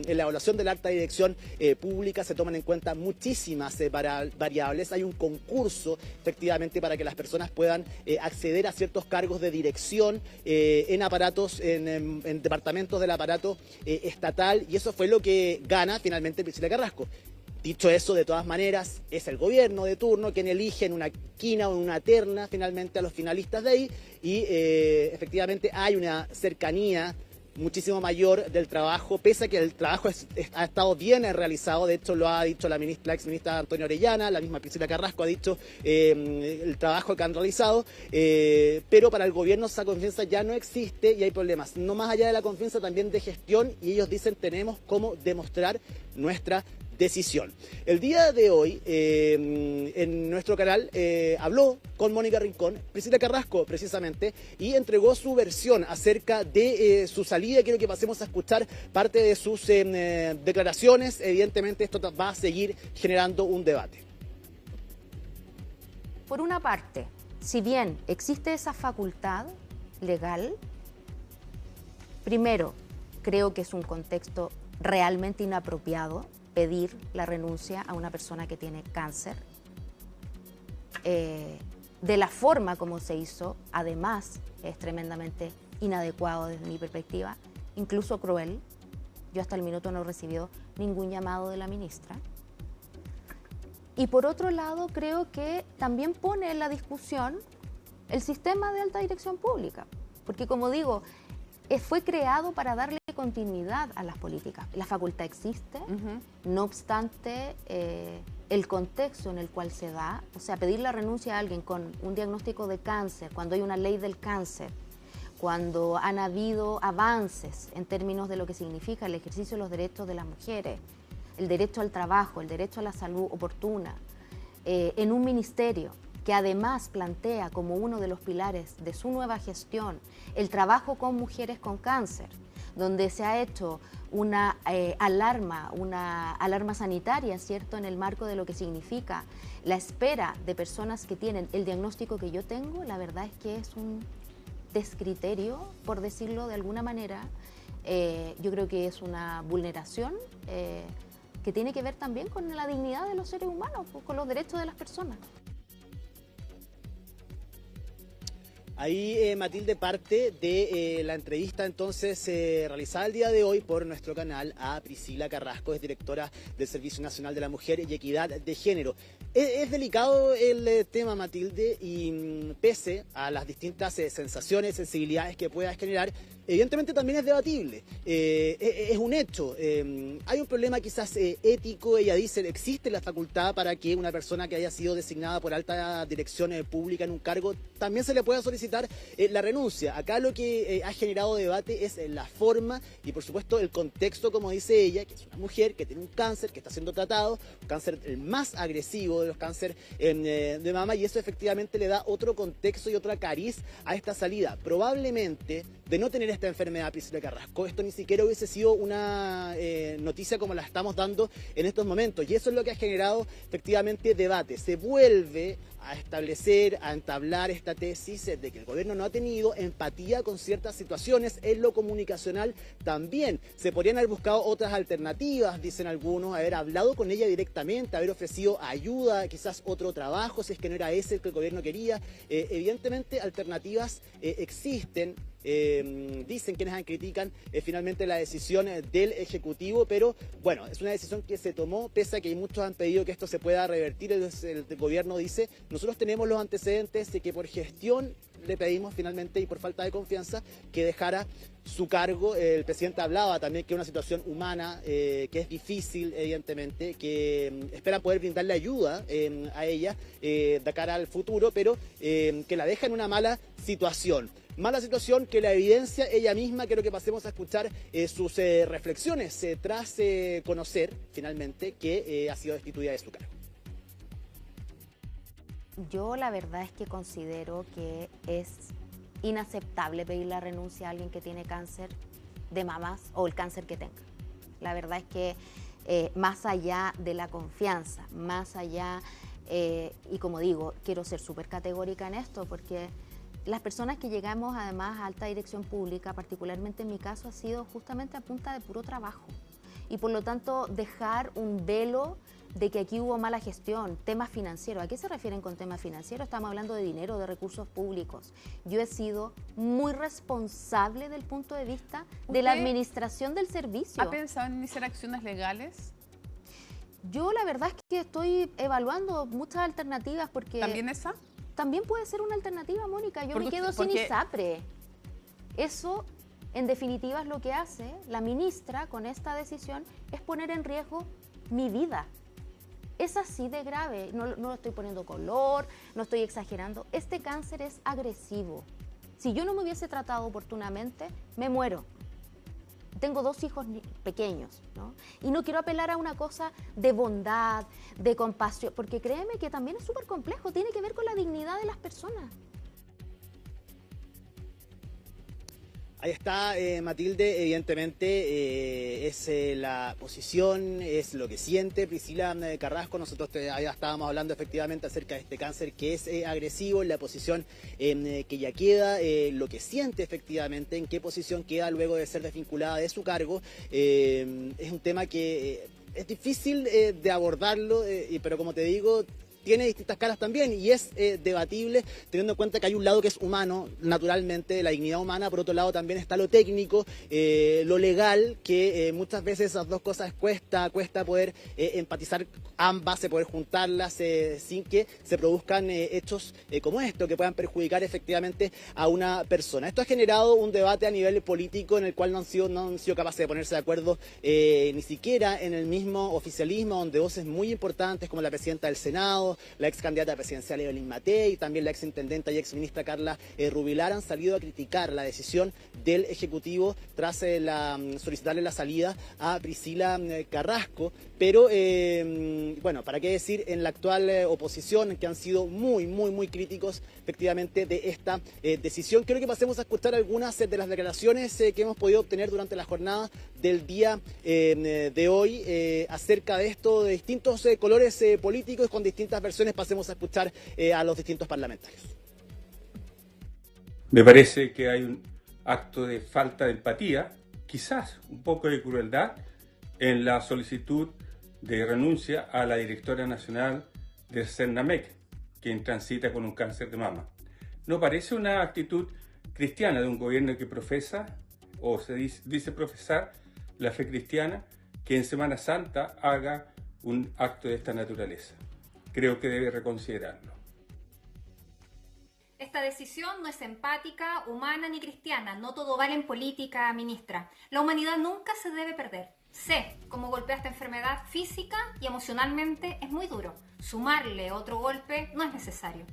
S9: la evaluación de la alta dirección pública. Se toman en cuenta muchísimas variables. Hay un concurso, efectivamente, para que las personas puedan acceder a ciertos cargos de dirección en aparatos, en departamentos del aparato estatal, y eso fue lo que gana finalmente Priscila Carrasco. Dicho eso, de todas maneras, es el gobierno de turno quien elige en una quina o en una terna finalmente a los finalistas de ahí, y efectivamente hay una cercanía muchísimo mayor del trabajo, pese a que el trabajo ha estado bien realizado. De hecho, lo ha dicho la ex ministra Antonia Orellana, la misma Priscila Carrasco ha dicho el trabajo que han realizado, pero para el gobierno esa confianza ya no existe y hay problemas, no más allá de la confianza, también de gestión, y ellos dicen tenemos cómo demostrar nuestra decisión. El día de hoy, en nuestro canal, habló con Mónica Rincón, Priscila Carrasco precisamente, y entregó su versión acerca de su salida. Quiero que pasemos a escuchar parte de sus declaraciones. Evidentemente esto va a seguir generando un debate.
S11: Por una parte, si bien existe esa facultad legal, primero, creo que es un contexto realmente inapropiado pedir la renuncia a una persona que tiene cáncer. De la forma como se hizo, además, es tremendamente inadecuado desde mi perspectiva, incluso cruel. Yo hasta el minuto no he recibido ningún llamado de la ministra. Y por otro lado, creo que también pone en la discusión el sistema de alta dirección pública, porque como digo, fue creado para darle continuidad a las políticas. La facultad existe, no obstante, el contexto en el cual se da, o sea, pedir la renuncia a alguien con un diagnóstico de cáncer, cuando hay una ley del cáncer, cuando han habido avances en términos de lo que significa el ejercicio de los derechos de las mujeres, el derecho al trabajo, el derecho a la salud oportuna, en un ministerio que además plantea como uno de los pilares de su nueva gestión el trabajo con mujeres con cáncer, donde se ha hecho una alarma sanitaria, ¿cierto?, en el marco de lo que significa la espera de personas que tienen el diagnóstico que yo tengo. La verdad es que es un descriterio, por decirlo de alguna manera. Yo creo que es una vulneración que tiene que ver también con la dignidad de los seres humanos, con los derechos de las personas.
S9: Ahí, Matilde, parte de la entrevista entonces realizada el día de hoy por nuestro canal a Priscila Carrasco, es directora del Servicio Nacional de la Mujer y Equidad de Género. Es delicado el tema, Matilde, y pese a las distintas sensaciones, sensibilidades que pueda generar, evidentemente también es debatible. Es un hecho. Hay un problema quizás ético. Ella dice, existe la facultad para que una persona que haya sido designada por alta dirección pública en un cargo, también se le pueda solicitar la renuncia. Acá lo que ha generado debate es la forma y, por supuesto, el contexto, como dice ella, que es una mujer que tiene un cáncer, que está siendo tratado, un cáncer el más agresivo de los cánceres de mama, y eso efectivamente le da otro contexto y otra cariz a esta salida. Probablemente, de no tener esta enfermedad, Priscila Carrasco, esto ni siquiera hubiese sido una noticia como la estamos dando en estos momentos, y eso es lo que ha generado efectivamente debate. Se vuelve a establecer, a entablar esta tesis de que el gobierno no ha tenido empatía con ciertas situaciones. En lo comunicacional también se podrían haber buscado otras alternativas, dicen algunos, haber hablado con ella directamente, haber ofrecido ayuda, quizás otro trabajo, si es que no era ese el que el gobierno quería. Evidentemente alternativas existen. Dicen quienes critican finalmente la decisión del Ejecutivo, pero bueno, es una decisión que se tomó pese a que muchos han pedido que esto se pueda revertir. El gobierno dice, nosotros tenemos los antecedentes de que por gestión le pedimos finalmente y por falta de confianza que dejara su cargo. El presidente hablaba también que es una situación humana, que es difícil, evidentemente, que espera poder brindarle ayuda a ella de cara al futuro, pero que la deja en una mala situación. Mala situación que la evidencia ella misma. Quiero que pasemos a escuchar sus reflexiones tras conocer finalmente que ha sido destituida de su cargo.
S11: Yo la verdad es que considero que es inaceptable pedir la renuncia a alguien que tiene cáncer de mamas o el cáncer que tenga. La verdad es que más allá de la confianza, más allá, y como digo, quiero ser súper categórica en esto porque las personas que llegamos además a alta dirección pública, particularmente en mi caso, ha sido justamente a punta de puro trabajo. Y por lo tanto dejar un velo de que aquí hubo mala gestión, temas financieros. ¿A qué se refieren con temas financieros? Estamos hablando de dinero, de recursos públicos. Yo he sido muy responsable del punto de vista de la administración del servicio.
S12: ¿Ha pensado en iniciar acciones legales?
S11: Yo la verdad es que estoy evaluando muchas alternativas porque...
S12: ¿También esa?
S11: También puede ser una alternativa, Mónica. Yo me quedo sin ISAPRE. Eso, en definitiva, es lo que hace la ministra con esta decisión, es poner en riesgo mi vida. Es así de grave. No lo estoy poniendo color, no estoy exagerando. Este cáncer es agresivo. Si yo no me hubiese tratado oportunamente, me muero. Tengo 2 hijos pequeños, ¿no? Y no quiero apelar a una cosa de bondad, de compasión, porque créeme que también es súper complejo, tiene que ver con la dignidad de las personas.
S9: Ahí está, Matilde, evidentemente es la posición, es lo que siente Priscila Carrasco. Nosotros ya estábamos hablando efectivamente acerca de este cáncer que es agresivo, la posición que ya queda, lo que siente efectivamente, en qué posición queda luego de ser desvinculada de su cargo. Es un tema que es difícil de abordarlo, pero como te digo, tiene distintas caras también y es debatible, teniendo en cuenta que hay un lado que es humano, naturalmente, la dignidad humana, por otro lado también está lo técnico, lo legal, que muchas veces esas dos cosas cuesta poder empatizar ambas, poder juntarlas sin que se produzcan hechos como esto, que puedan perjudicar efectivamente a una persona. Esto ha generado un debate a nivel político en el cual no han sido capaces de ponerse de acuerdo ni siquiera en el mismo oficialismo, donde voces muy importantes como la presidenta del Senado, la ex candidata presidencial Evelyn Matei, también la ex intendenta y ex ministra Carla Rubilar han salido a criticar la decisión del Ejecutivo tras solicitarle la salida a Priscila Carrasco, pero bueno, para qué decir en la actual oposición, que han sido muy críticos efectivamente de esta decisión. Quiero que pasemos a escuchar algunas de las declaraciones que hemos podido obtener durante la jornada del día de hoy acerca de esto, de distintos colores políticos con distintas versiones. Pasemos a escuchar a los distintos parlamentarios.
S13: Me parece que hay un acto de falta de empatía, quizás un poco de crueldad en la solicitud de renuncia a la directora nacional del CERNAMEC, quien transita con un cáncer de mama. No parece una actitud cristiana de un gobierno que profesa o se dice profesar la fe cristiana, que en Semana Santa haga un acto de esta naturaleza. Creo que debe reconsiderarlo.
S14: Esta decisión no es empática, humana ni cristiana. No todo vale en política, ministra. La humanidad nunca se debe perder. Sé cómo golpea esta enfermedad física y emocionalmente es muy duro. Sumarle otro golpe no es necesario.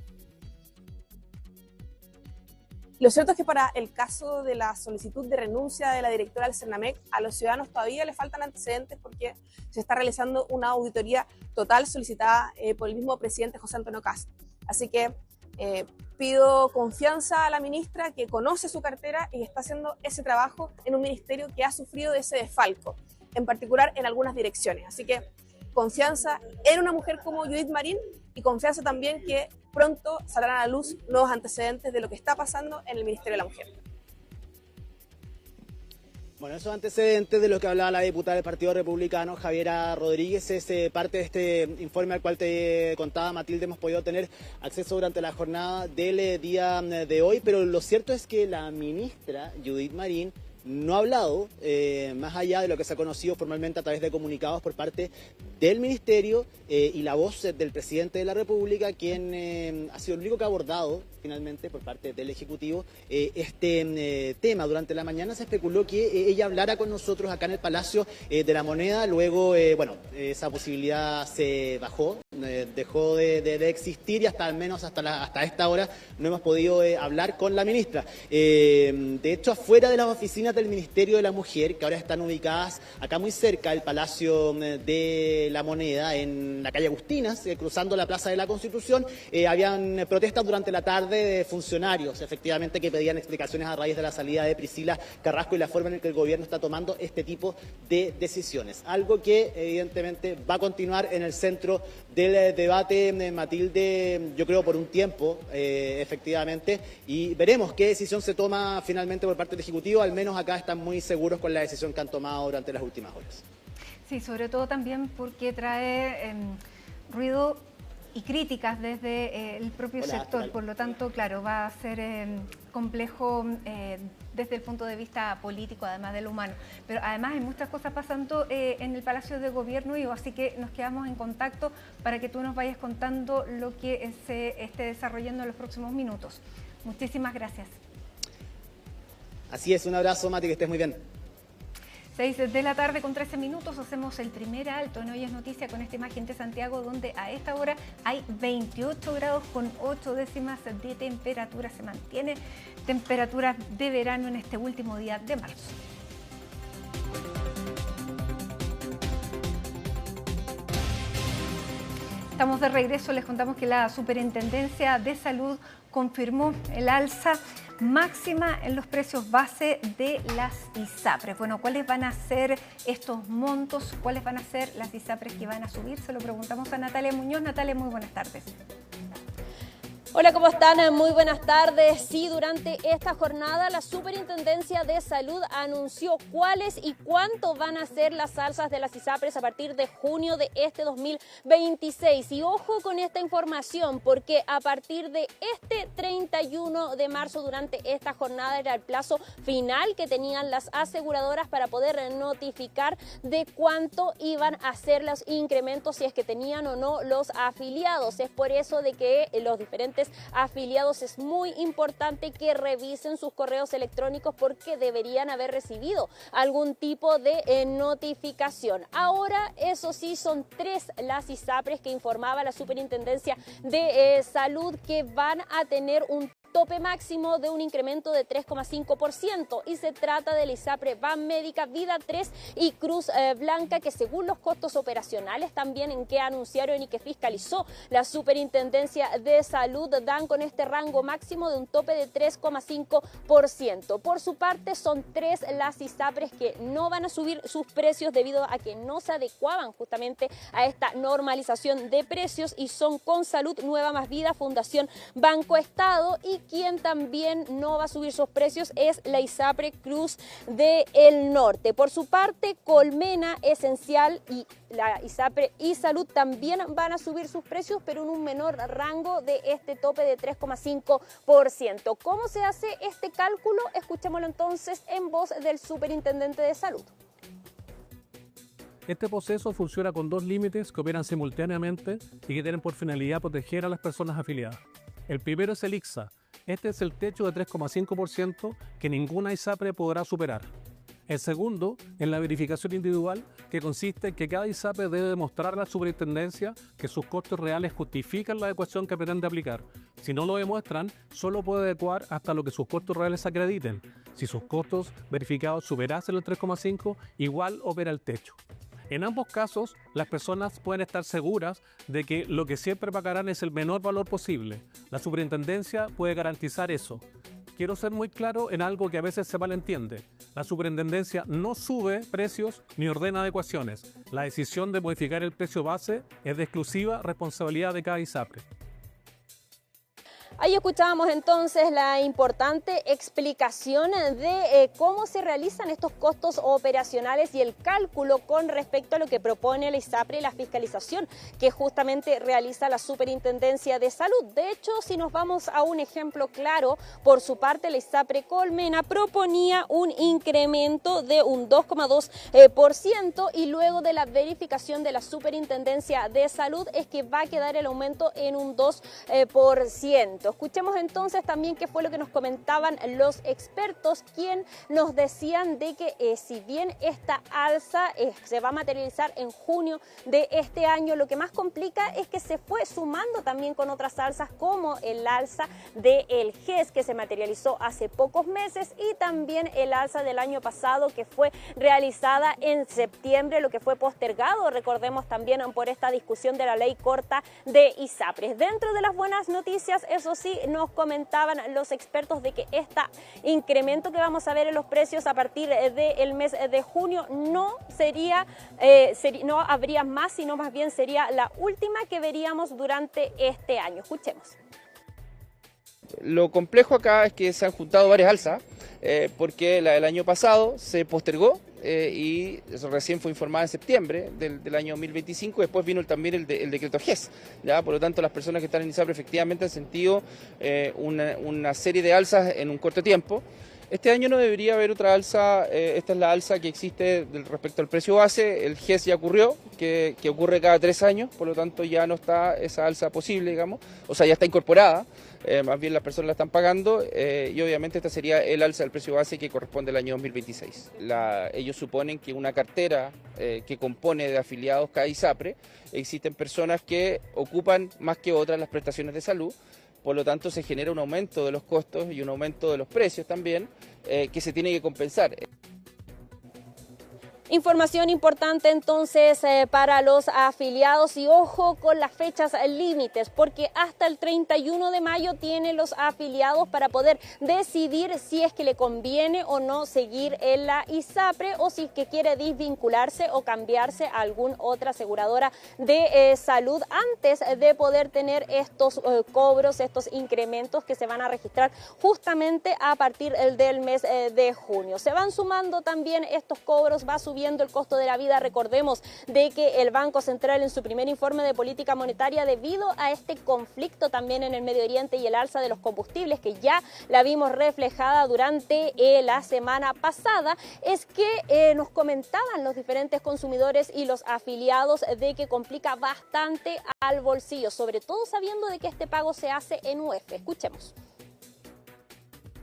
S15: Lo cierto es que para el caso de la solicitud de renuncia de la directora del CERNAMEC, a los ciudadanos todavía le faltan antecedentes porque se está realizando una auditoría total solicitada por el mismo presidente José Antonio Kast. Así que pido confianza a la ministra, que conoce su cartera y está haciendo ese trabajo en un ministerio que ha sufrido de ese desfalco, en particular en algunas direcciones. Así que confianza en una mujer como Judith Marín y confianza también que pronto saldrán a la luz nuevos antecedentes de lo que está pasando en el Ministerio de la Mujer.
S9: Bueno, esos antecedentes de lo que hablaba la diputada del Partido Republicano, Javiera Rodríguez, es parte de este informe al cual te contaba Matilde. Hemos podido tener acceso durante la jornada del día de hoy, pero lo cierto es que la ministra Judith Marín no ha hablado, más allá de lo que se ha conocido formalmente a través de comunicados por parte del Ministerio y la voz del presidente de la República, quien ha sido el único que ha abordado finalmente por parte del Ejecutivo este tema. Durante la mañana se especuló que ella hablara con nosotros acá en el Palacio de la Moneda, luego, bueno, esa posibilidad se bajó, dejó de existir y al menos hasta esta hora no hemos podido hablar con la ministra. De hecho, afuera de las oficinas del Ministerio de la Mujer, que ahora están ubicadas acá muy cerca del Palacio de la Moneda, en la calle Agustinas, cruzando la Plaza de la Constitución, habían protestas durante la tarde de funcionarios, efectivamente, que pedían explicaciones a raíz de la salida de Priscila Carrasco y la forma en la que el gobierno está tomando este tipo de decisiones. Algo que evidentemente va a continuar en el centro del debate, Matilde, yo creo por un tiempo, efectivamente, y veremos qué decisión se toma finalmente por parte del Ejecutivo. Al menos acá están muy seguros con la decisión que han tomado durante las últimas horas.
S1: Sí, sobre todo también porque trae ruido y críticas desde el propio sector, por lo tanto, claro, va a ser complejo desde el punto de vista político, además de lo humano. Pero además hay muchas cosas pasando en el Palacio de Gobierno, y así que nos quedamos en contacto para que tú nos vayas contando lo que se esté desarrollando en los próximos minutos. Muchísimas gracias.
S9: Así es, un abrazo, Mati, que estés muy bien.
S1: 6 de la tarde con 13 minutos, hacemos el primer alto en Hoy es Noticia con esta imagen de Santiago, donde a esta hora hay 28 grados con 8 décimas de temperatura. Se mantiene temperatura de verano en este último día de marzo. Estamos de regreso, les contamos que la Superintendencia de Salud confirmó el alza máxima en los precios base de las ISAPRES. Bueno, ¿cuáles van a ser estos montos? ¿Cuáles van a ser las ISAPRES que van a subir? Se lo preguntamos a Natalia Muñoz. Natalia, muy buenas tardes.
S16: Hola, ¿cómo están? Muy buenas tardes. Sí, durante esta jornada la Superintendencia de Salud anunció cuáles y cuánto van a ser las alzas de las ISAPRES a partir de junio de este 2026. Y ojo con esta información, porque a partir de este 31 de marzo, durante esta jornada, era el plazo final que tenían las aseguradoras para poder notificar de cuánto iban a ser los incrementos, si es que tenían o no los afiliados. Es por eso de que los diferentes afiliados es muy importante que revisen sus correos electrónicos, porque deberían haber recibido algún tipo de notificación. Ahora, eso sí, son 3 las ISAPRES que informaba la Superintendencia de Salud que van a tener un tope máximo de un incremento de 3,5%, y se trata de la ISAPRE Banmédica, Vida 3 y Cruz Blanca, que según los costos operacionales también en que anunciaron y que fiscalizó la Superintendencia de Salud, dan con este rango máximo de un tope de 3,5%. Por su parte, son 3 las ISAPRES que no van a subir sus precios debido a que no se adecuaban justamente a esta normalización de precios, y son Consalud, Nueva Más Vida, Fundación Banco Estado, y quien también no va a subir sus precios es la ISAPRE Cruz del Norte. Por su parte, Colmena, Esencial y la ISAPRE y Salud también van a subir sus precios, pero en un menor rango de este tope de 3,5%. ¿Cómo se hace este cálculo? Escuchémoslo entonces en voz del Superintendente de Salud.
S17: Este proceso funciona con 2 límites que operan simultáneamente y que tienen por finalidad proteger a las personas afiliadas. El primero es el ICSA. Este es el techo de 3,5% que ninguna ISAPRE podrá superar. El segundo es la verificación individual, que consiste en que cada ISAPRE debe demostrar a la superintendencia que sus costos reales justifican la adecuación que pretende aplicar. Si no lo demuestran, solo puede adecuar hasta lo que sus costos reales acrediten. Si sus costos verificados superasen el 3,5%, igual opera el techo. En ambos casos, las personas pueden estar seguras de que lo que siempre pagarán es el menor valor posible. La superintendencia puede garantizar eso. Quiero ser muy claro en algo que a veces se malentiende. La superintendencia no sube precios ni ordena adecuaciones. La decisión de modificar el precio base es de exclusiva responsabilidad de cada ISAPRE.
S16: Ahí escuchábamos entonces la importante explicación de cómo se realizan estos costos operacionales y el cálculo con respecto a lo que propone la ISAPRE y la fiscalización que justamente realiza la Superintendencia de Salud. De hecho, si nos vamos a un ejemplo claro, por su parte la ISAPRE Colmena proponía un incremento de un 2,2% y luego de la verificación de la Superintendencia de Salud es que va a quedar el aumento en un 2%. Escuchemos entonces también qué fue lo que nos comentaban los expertos, quien nos decían de que si bien esta alza se va a materializar en junio de este año, lo que más complica es que se fue sumando también con otras alzas, como el alza del GES que se materializó hace pocos meses, y también el alza del año pasado que fue realizada en septiembre, lo que fue postergado, recordemos, también por esta discusión de la ley corta de ISAPRES. Dentro de las buenas noticias, eso sí, nos comentaban los expertos de que este incremento que vamos a ver en los precios a partir del mes de junio no no habría más, sino más bien sería la última que veríamos durante este año. Escuchemos.
S18: Lo complejo acá es que se han juntado varias alzas, porque la del año pasado se postergó y eso recién fue informada en septiembre del año 2025, después vino también el decreto GES, ¿ya? Por lo tanto, las personas que están en ISAPRE efectivamente han sentido una serie de alzas en un corto tiempo. Este año no debería haber otra alza, esta es la alza que existe respecto al precio base. El GES ya ocurrió, que ocurre cada 3 años, por lo tanto ya no está esa alza posible, digamos, o sea, ya está incorporada, más bien las personas la están pagando, y obviamente esta sería el alza del precio base que corresponde al año 2026. Ellos suponen que una cartera que compone de afiliados cada ISAPRE, existen personas que ocupan más que otras las prestaciones de salud. Por lo tanto, se genera un aumento de los costos y un aumento de los precios también, que se tiene que compensar.
S16: Información importante entonces para los afiliados y ojo con las fechas límites porque hasta el 31 de mayo tienen los afiliados para poder decidir si es que le conviene o no seguir en la ISAPRE o si es que quiere desvincularse o cambiarse a alguna otra aseguradora de salud antes de poder tener estos cobros, estos incrementos que se van a registrar justamente a partir del mes de junio. Se van sumando también estos cobros, va subiendo el costo de la vida. Recordemos de que el Banco Central en su primer informe de política monetaria, debido a este conflicto también en el Medio Oriente y el alza de los combustibles que ya la vimos reflejada durante la semana pasada, es que nos comentaban los diferentes consumidores y los afiliados de que complica bastante al bolsillo, sobre todo sabiendo de que este pago se hace en UF. Escuchemos.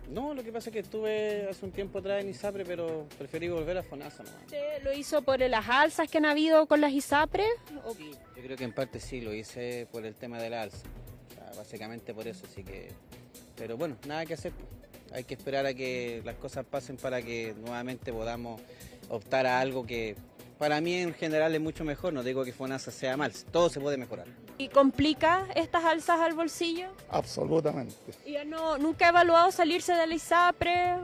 S19: No, lo que pasa es que estuve hace un tiempo atrás en ISAPRE, pero preferí volver a FONASA nomás.
S16: ¿Usted lo hizo por las alzas que han habido con las ISAPRE?
S19: Sí, yo creo que en parte sí, lo hice por el tema de la alza. O sea, básicamente por eso, así que... Pero bueno, nada que hacer. Hay que esperar a que las cosas pasen para que nuevamente podamos optar a algo que para mí en general es mucho mejor. No digo que FONASA sea mal, todo se puede mejorar.
S16: ¿Y complica estas alzas al bolsillo?
S20: Absolutamente.
S16: ¿Y nunca ha evaluado salirse de la ISAPRE?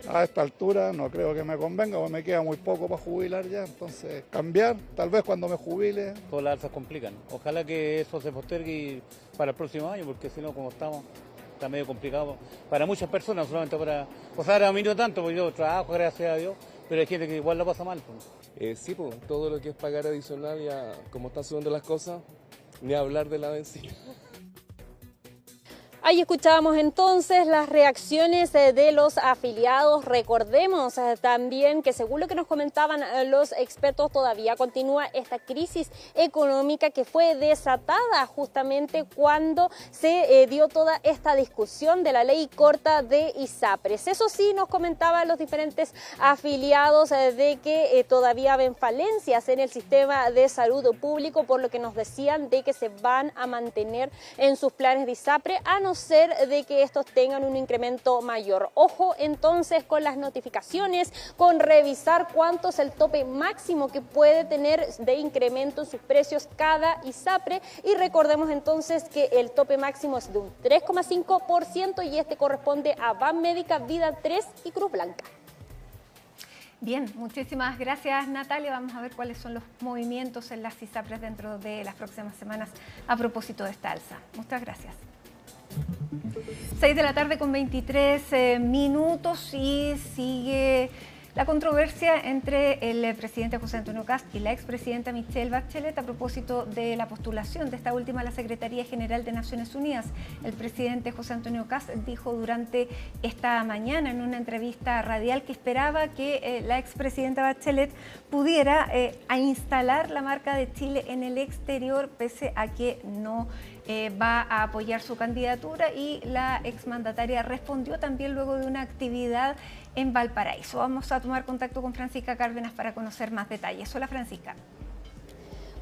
S20: A esta altura no creo que me convenga, porque me queda muy poco para jubilar ya, entonces cambiar, tal vez cuando me jubile.
S21: Todas las alzas complican. Ojalá que eso se postergue para el próximo año, porque si no, como estamos, está medio complicado para muchas personas, solamente para... O sea, a mí no tanto, porque yo trabajo, gracias a Dios, pero hay gente que igual la pasa mal.
S22: Sí, pues, todo lo que es pagar adicional, ya como están subiendo las cosas, ni hablar de la benzina.
S16: Ahí escuchábamos entonces las reacciones de los afiliados. Recordemos también que según lo que nos comentaban los expertos, todavía continúa esta crisis económica que fue desatada justamente cuando se dio toda esta discusión de la ley corta de ISAPRES. Eso sí, nos comentaban los diferentes afiliados de que todavía ven falencias en el sistema de salud público, por lo que nos decían de que se van a mantener en sus planes de ISAPRE a no ser de que estos tengan un incremento mayor. Ojo entonces con las notificaciones, con revisar cuánto es el tope máximo que puede tener de incremento en sus precios cada ISAPRE, y recordemos entonces que el tope máximo es de un 3,5% y este corresponde a Banmédica, Vida 3 y Cruz Blanca.
S1: Bien, muchísimas gracias Natalia. Vamos a ver cuáles son los movimientos en las ISAPRES dentro de las próximas semanas a propósito de esta alza. Muchas gracias. 6 de la tarde con 23 minutos y sigue la controversia entre el presidente José Antonio Kast y la expresidenta Michelle Bachelet a propósito de la postulación de esta última a la Secretaría General de Naciones Unidas. El presidente José Antonio Kast dijo durante esta mañana en una entrevista radial que esperaba que la expresidenta Bachelet pudiera a instalar la marca de Chile en el exterior, pese a que no va a apoyar su candidatura, y la exmandataria respondió también luego de una actividad en Valparaíso. Vamos a tomar contacto con Francisca Cárdenas para conocer más detalles. Hola Francisca.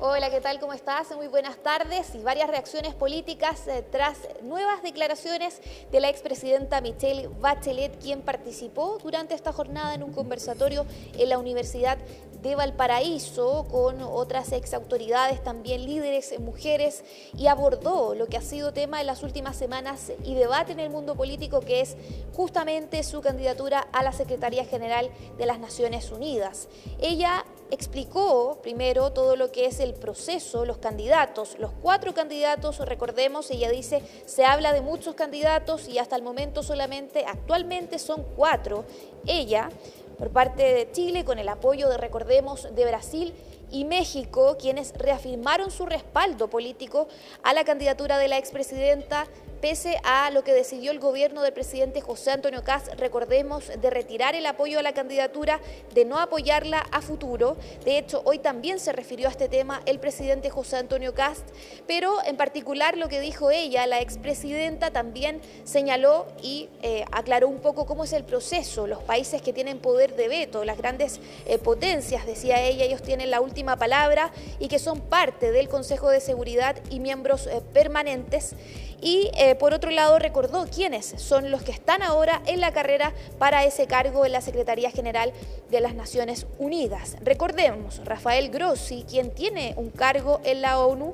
S23: Hola, ¿qué tal? ¿Cómo estás? Muy buenas tardes. Y varias reacciones políticas tras nuevas declaraciones de la expresidenta Michelle Bachelet, quien participó durante esta jornada en un conversatorio en la Universidad de Valparaíso con otras exautoridades, también líderes, mujeres, y abordó lo que ha sido tema en las últimas semanas y debate en el mundo político, que es justamente su candidatura a la Secretaría General de las Naciones Unidas. Ella explicó primero todo lo que es el proceso, los candidatos, los 4 candidatos, recordemos, ella dice, se habla de muchos candidatos y hasta el momento solamente, actualmente son 4. Ella, por parte de Chile, con el apoyo de, recordemos, de Brasil y México, quienes reafirmaron su respaldo político a la candidatura de la expresidenta, pese a lo que decidió el gobierno del presidente José Antonio Kast, recordemos, de retirar el apoyo a la candidatura, de no apoyarla a futuro. De hecho, hoy también se refirió a este tema el presidente José Antonio Kast, pero en particular lo que dijo ella, la expresidenta, también señaló y aclaró un poco cómo es el proceso. Los países que tienen poder de veto, las grandes potencias, decía ella, ellos tienen la última palabra y que son parte del Consejo de Seguridad y miembros permanentes. Y por otro lado recordó quiénes son los que están ahora en la carrera para ese cargo en la Secretaría General de las Naciones Unidas. Recordemos, Rafael Grossi, quien tiene un cargo en la ONU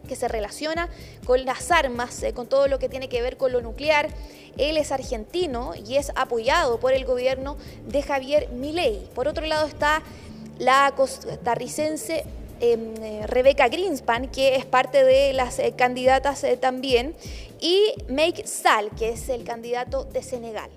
S23: que se relaciona con las armas, con todo lo que tiene que ver con lo nuclear. Él es argentino y es apoyado por el gobierno de Javier Milei. Por otro lado está la costarricense Rebecca Greenspan, que es parte de las candidatas también, y Macky Sall, que es el candidato de Senegal.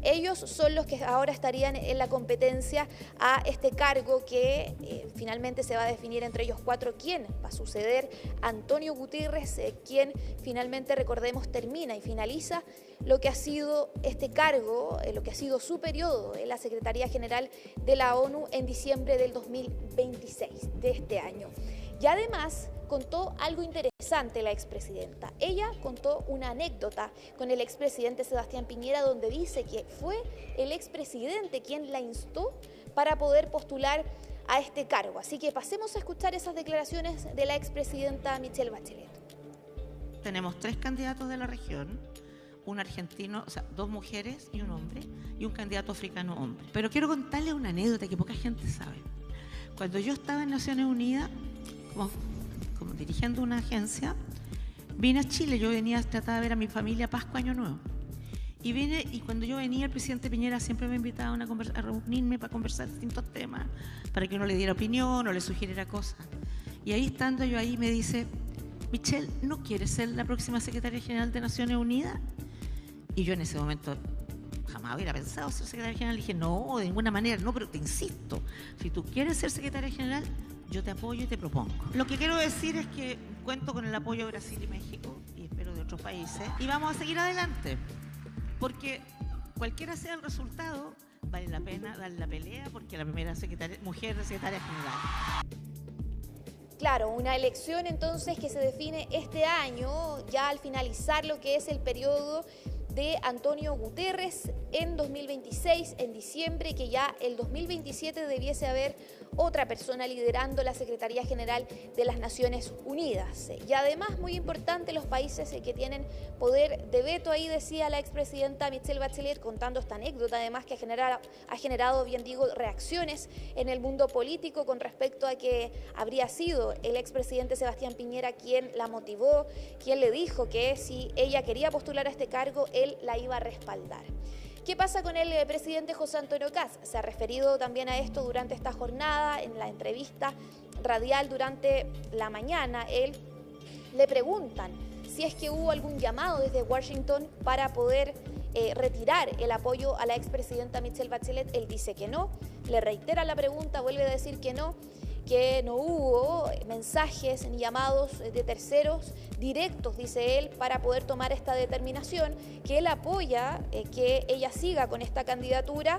S23: Ellos son los que ahora estarían en la competencia a este cargo que finalmente se va a definir entre ellos cuatro quién va a suceder a Antonio Guterres, quien finalmente, recordemos, termina y finaliza lo que ha sido este cargo, lo que ha sido su periodo en la Secretaría General de la ONU en diciembre del 2026 de este año. Y además contó algo interesante la expresidenta. Ella contó una anécdota con el expresidente Sebastián Piñera, donde dice que fue el expresidente quien la instó para poder postular a este cargo. Así que pasemos a escuchar esas declaraciones de la expresidenta Michelle Bachelet.
S3: Tenemos 3 candidatos de la región, un argentino, o sea, 2 mujeres y un hombre, y un candidato africano hombre. Pero quiero contarles una anécdota que poca gente sabe. Cuando yo estaba en Naciones Unidas, como dirigiendo una agencia, vine a Chile. Yo venía a tratar de ver a mi familia Pascua, Año Nuevo. Y vine, y cuando yo venía, el presidente Piñera siempre me invitaba a reunirme para conversar distintos temas, para que uno le diera opinión o le sugiriera cosas. Y ahí estando yo ahí me dice, Michelle, ¿no quieres ser la próxima secretaria general de Naciones Unidas? Y yo en ese momento jamás hubiera pensado ser secretaria general. Le dije, no, de ninguna manera, no, pero te insisto, si tú quieres ser secretaria general, yo te apoyo y te propongo. Lo que quiero decir es que cuento con el apoyo de Brasil y México, y espero de otros países, y vamos a seguir adelante, porque cualquiera sea el resultado, vale la pena dar la pelea, porque la primera mujer secretaria general.
S23: Claro, una elección entonces que se define este año, ya al finalizar lo que es el periodo de Antonio Guterres en 2026, en diciembre, que ya el 2027 debiese haber otra persona liderando la Secretaría General de las Naciones Unidas. Y además, muy importante, los países que tienen poder de veto, ahí decía la expresidenta Michelle Bachelet, contando esta anécdota, además que ha generado, bien digo, reacciones en el mundo político con respecto a que habría sido el expresidente Sebastián Piñera quien la motivó, quien le dijo que si ella quería postular a este cargo, él la iba a respaldar. ¿Qué pasa con el presidente José Antonio Kast? Se ha referido también a esto durante esta jornada, en la entrevista radial durante la mañana. Él le preguntan si es que hubo algún llamado desde Washington para poder retirar el apoyo a la expresidenta Michelle Bachelet. Él dice que no, le reitera la pregunta, vuelve a decir que no hubo mensajes ni llamados de terceros directos, dice él, para poder tomar esta determinación, que él apoya que ella siga con esta candidatura,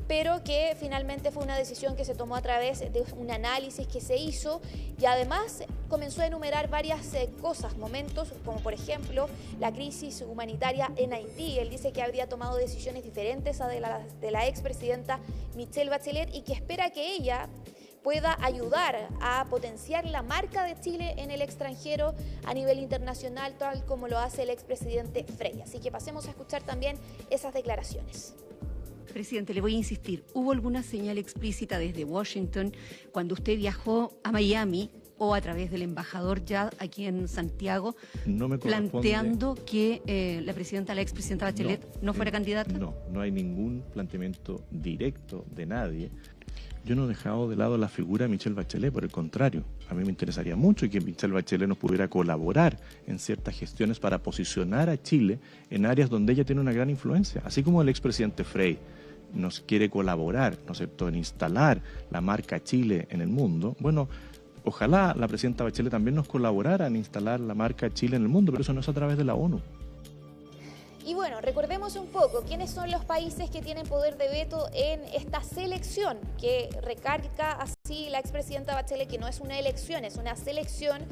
S23: pero que finalmente fue una decisión que se tomó a través de un análisis que se hizo, y además comenzó a enumerar varias cosas, momentos, como por ejemplo la crisis humanitaria en Haití. Él dice que habría tomado decisiones diferentes a de la expresidenta Michelle Bachelet y que espera que ella pueda ayudar a potenciar la marca de Chile en el extranjero a nivel internacional, tal como lo hace el expresidente Frey. Así que pasemos a escuchar también esas declaraciones.
S4: Presidente, le voy a insistir, ¿hubo alguna señal explícita desde Washington cuando usted viajó a Miami o a través del embajador ya aquí en Santiago, planteando que la expresidenta Bachelet no fuera candidata?
S10: No hay ningún planteamiento directo de nadie. Yo no he dejado de lado la figura de Michelle Bachelet, por el contrario, a mí me interesaría mucho que Michelle Bachelet nos pudiera colaborar en ciertas gestiones para posicionar a Chile en áreas donde ella tiene una gran influencia, así como el expresidente Frey nos quiere colaborar, ¿no es cierto?, en instalar la marca Chile en el mundo. Bueno, ojalá la presidenta Bachelet también nos colaborara en instalar la marca Chile en el mundo, pero eso no es a través de la ONU.
S23: Y bueno, recordemos un poco quiénes son los países que tienen poder de veto en esta selección, que recarga así la expresidenta Bachelet, que no es una elección, es una selección,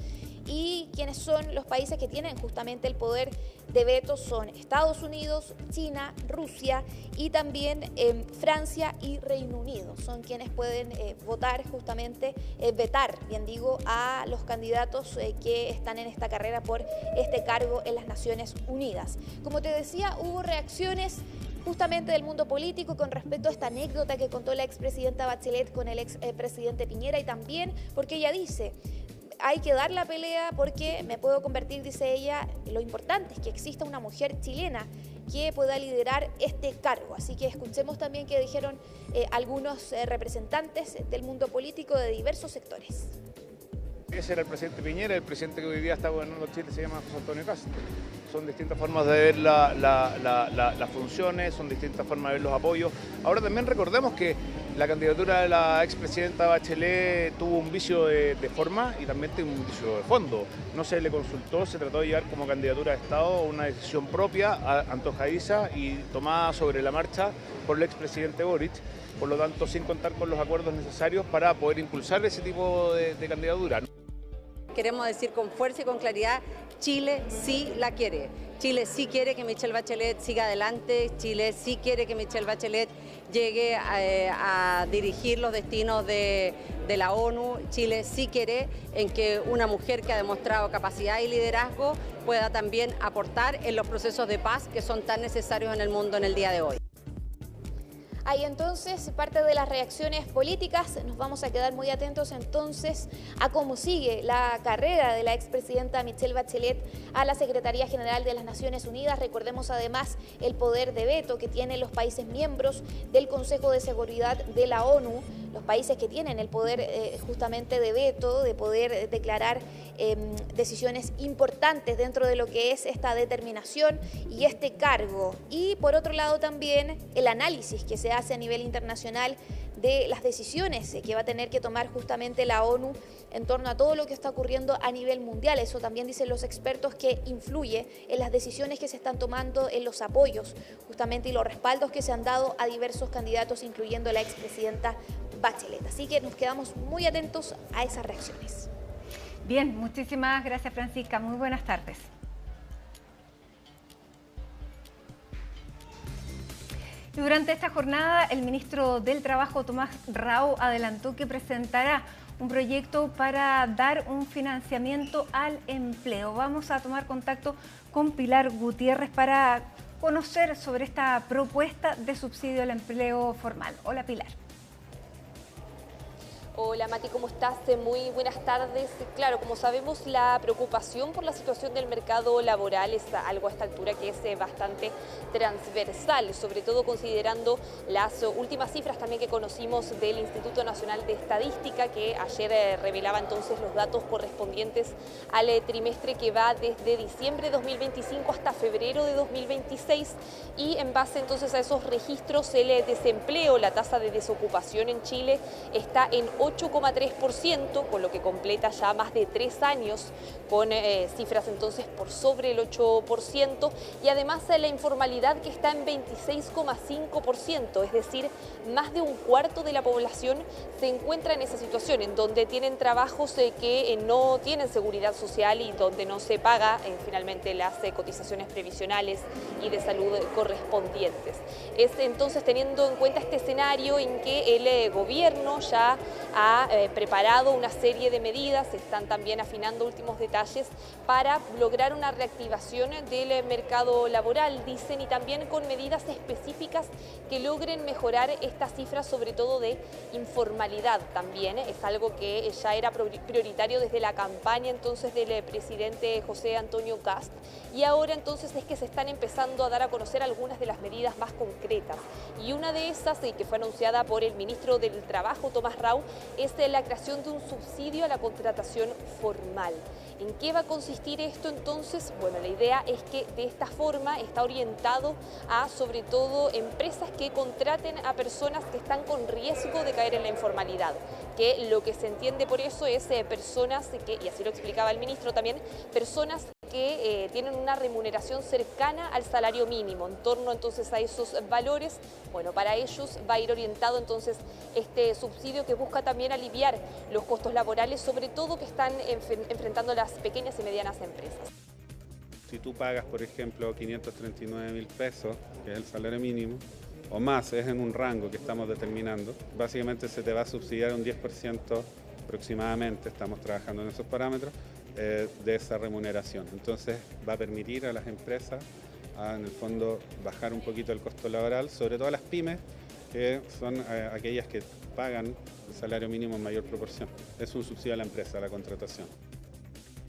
S23: y quienes son los países que tienen justamente el poder de veto son Estados Unidos, China, Rusia y también Francia y Reino Unido. Son quienes pueden votar justamente, vetar, bien digo, a los candidatos que están en esta carrera por este cargo en las Naciones Unidas. Como te decía, hubo reacciones justamente del mundo político con respecto a esta anécdota que contó la expresidenta Bachelet con el expresidente Piñera, y también porque ella dice: hay que dar la pelea porque me puedo convertir, dice ella, lo importante es que exista una mujer chilena que pueda liderar este cargo. Así que escuchemos también qué dijeron algunos representantes del mundo político de diversos sectores.
S5: Ese era el presidente Piñera, el presidente que hoy día está gobernando Chile se llama José Antonio Kast. Son distintas formas de ver las funciones, son distintas formas de ver los apoyos. Ahora también recordemos que la candidatura de la expresidenta Bachelet tuvo un vicio de forma y también tiene un vicio de fondo. No se le consultó, se trató de llevar como candidatura de Estado una decisión propia, antojadiza y tomada sobre la marcha por el expresidente Boric. Por lo tanto, sin contar con los acuerdos necesarios para poder impulsar ese tipo de candidatura.
S6: Queremos decir con fuerza y con claridad, Chile sí la quiere. Chile sí quiere que Michelle Bachelet siga adelante, Chile sí quiere que Michelle Bachelet llegue a dirigir los destinos de la ONU. Chile sí quiere en que una mujer que ha demostrado capacidad y liderazgo pueda también aportar en los procesos de paz que son tan necesarios en el mundo en el día de hoy.
S23: Ahí entonces parte de las reacciones políticas. Nos vamos a quedar muy atentos entonces a cómo sigue la carrera de la expresidenta Michelle Bachelet a la Secretaría General de las Naciones Unidas. Recordemos además el poder de veto que tienen los países miembros del Consejo de Seguridad de la ONU, los países que tienen el poder justamente de veto, de poder declarar decisiones importantes dentro de lo que es esta determinación y este cargo. Y por otro lado también el análisis que se hace a nivel internacional de las decisiones que va a tener que tomar justamente la ONU en torno a todo lo que está ocurriendo a nivel mundial. Eso también dicen los expertos que influye en las decisiones que se están tomando, en los apoyos justamente y los respaldos que se han dado a diversos candidatos, incluyendo la expresidenta Bachelet. Así que nos quedamos muy atentos a esas reacciones.
S1: Bien, muchísimas gracias, Francisca. Muy buenas tardes. Y durante esta jornada, el ministro del Trabajo, Tomás Rao, adelantó que presentará un proyecto para dar un financiamiento al empleo. Vamos a tomar contacto con Pilar Gutiérrez para conocer sobre esta propuesta de subsidio al empleo formal. Hola, Pilar.
S7: Hola Mati, ¿cómo estás? Muy buenas tardes. Claro, como sabemos, la preocupación por la situación del mercado laboral es algo a esta altura que es bastante transversal, sobre todo considerando las últimas cifras también que conocimos del Instituto Nacional de Estadística, que ayer revelaba entonces los datos correspondientes al trimestre que va desde diciembre de 2025 hasta febrero de 2026, y en base entonces a esos registros el desempleo, la tasa de desocupación en Chile está en 8,3%, con lo que completa ya más de 3 años con cifras entonces por sobre el 8%, y además la informalidad que está en 26,5%, es decir, más de un cuarto de la población se encuentra en esa situación, en donde tienen trabajos que no tienen seguridad social y donde no se paga finalmente las cotizaciones previsionales y de salud correspondientes. Es entonces teniendo en cuenta este escenario en que el gobierno ya ha preparado una serie de medidas, se están también afinando últimos detalles para lograr una reactivación del mercado laboral, dicen, y también con medidas específicas que logren mejorar estas cifras, sobre todo de informalidad también. Es algo que ya era prioritario desde la campaña entonces del presidente José Antonio Kast, y ahora entonces es que se están empezando a dar a conocer algunas de las medidas más concretas, y una de esas que fue anunciada por el ministro del Trabajo, Tomás Rao, es la creación de un subsidio a la contratación formal. ¿En qué va a consistir esto entonces? Bueno, la idea es que de esta forma está orientado a, sobre todo, empresas que contraten a personas que están con riesgo de caer en la informalidad, que lo que se entiende por eso es personas que, y así lo explicaba el ministro también, personas que tienen una remuneración cercana al salario mínimo, en torno entonces a esos valores. Bueno, para ellos va a ir orientado entonces este subsidio que busca también aliviar los costos laborales, sobre todo que están enfrentando las pequeñas y medianas empresas.
S2: Si tú pagas, por ejemplo, 539.000 pesos, que es el salario mínimo, o más, es en un rango que estamos determinando, básicamente se te va a subsidiar un 10% aproximadamente, estamos trabajando en esos parámetros, de esa remuneración. Entonces va a permitir a las empresas, en el fondo, bajar un poquito el costo laboral, sobre todo a las pymes, que son aquellas que pagan el salario mínimo en mayor proporción. Es un subsidio a la empresa, a la contratación.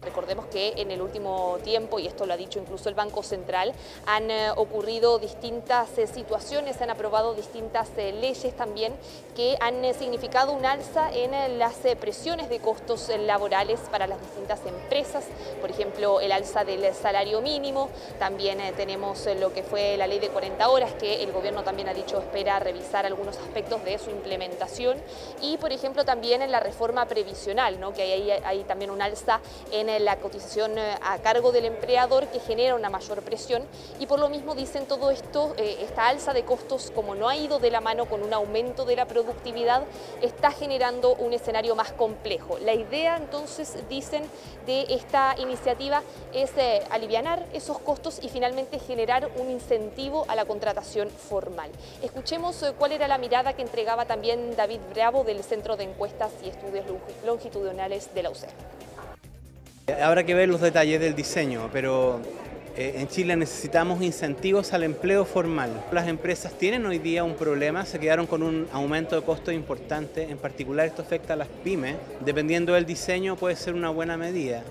S7: Recordemos que en el último tiempo, y esto lo ha dicho incluso el Banco Central, han ocurrido distintas situaciones, se han aprobado distintas leyes también que han significado un alza en las presiones de costos laborales para las distintas empresas. Por ejemplo, el alza del salario mínimo, también tenemos lo que fue la ley de 40 horas, que el gobierno también ha dicho espera revisar algunos aspectos de su implementación, y por ejemplo también en la reforma previsional, ¿no? Que hay también un alza en la cotización a cargo del empleador que genera una mayor presión, y por lo mismo dicen todo esto, esta alza de costos, como no ha ido de la mano con un aumento de la productividad, está generando un escenario más complejo. La idea entonces, dicen, de esta iniciativa es alivianar esos costos y finalmente generar un incentivo a la contratación formal. Escuchemos cuál era la mirada que entregaba también David Bravo del Centro de Encuestas y Estudios Longitudinales de la UCER.
S8: Habrá que ver los detalles del diseño, pero en Chile necesitamos incentivos al empleo formal. Las empresas tienen hoy día un problema, se quedaron con un aumento de costos importante, en particular esto afecta a las pymes. Dependiendo del diseño puede ser una buena medida.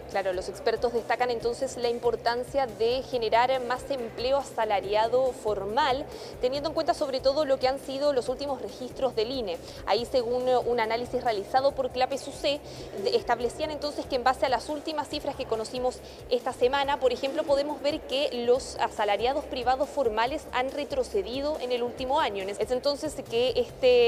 S7: Claro, los expertos destacan entonces la importancia de generar más empleo asalariado formal, teniendo en cuenta sobre todo lo que han sido los últimos registros del INE. Ahí, según un análisis realizado por Clapes UC, establecían entonces que en base a las últimas cifras que conocimos esta semana, por ejemplo, podemos ver que los asalariados privados formales han retrocedido en el último año. Es entonces que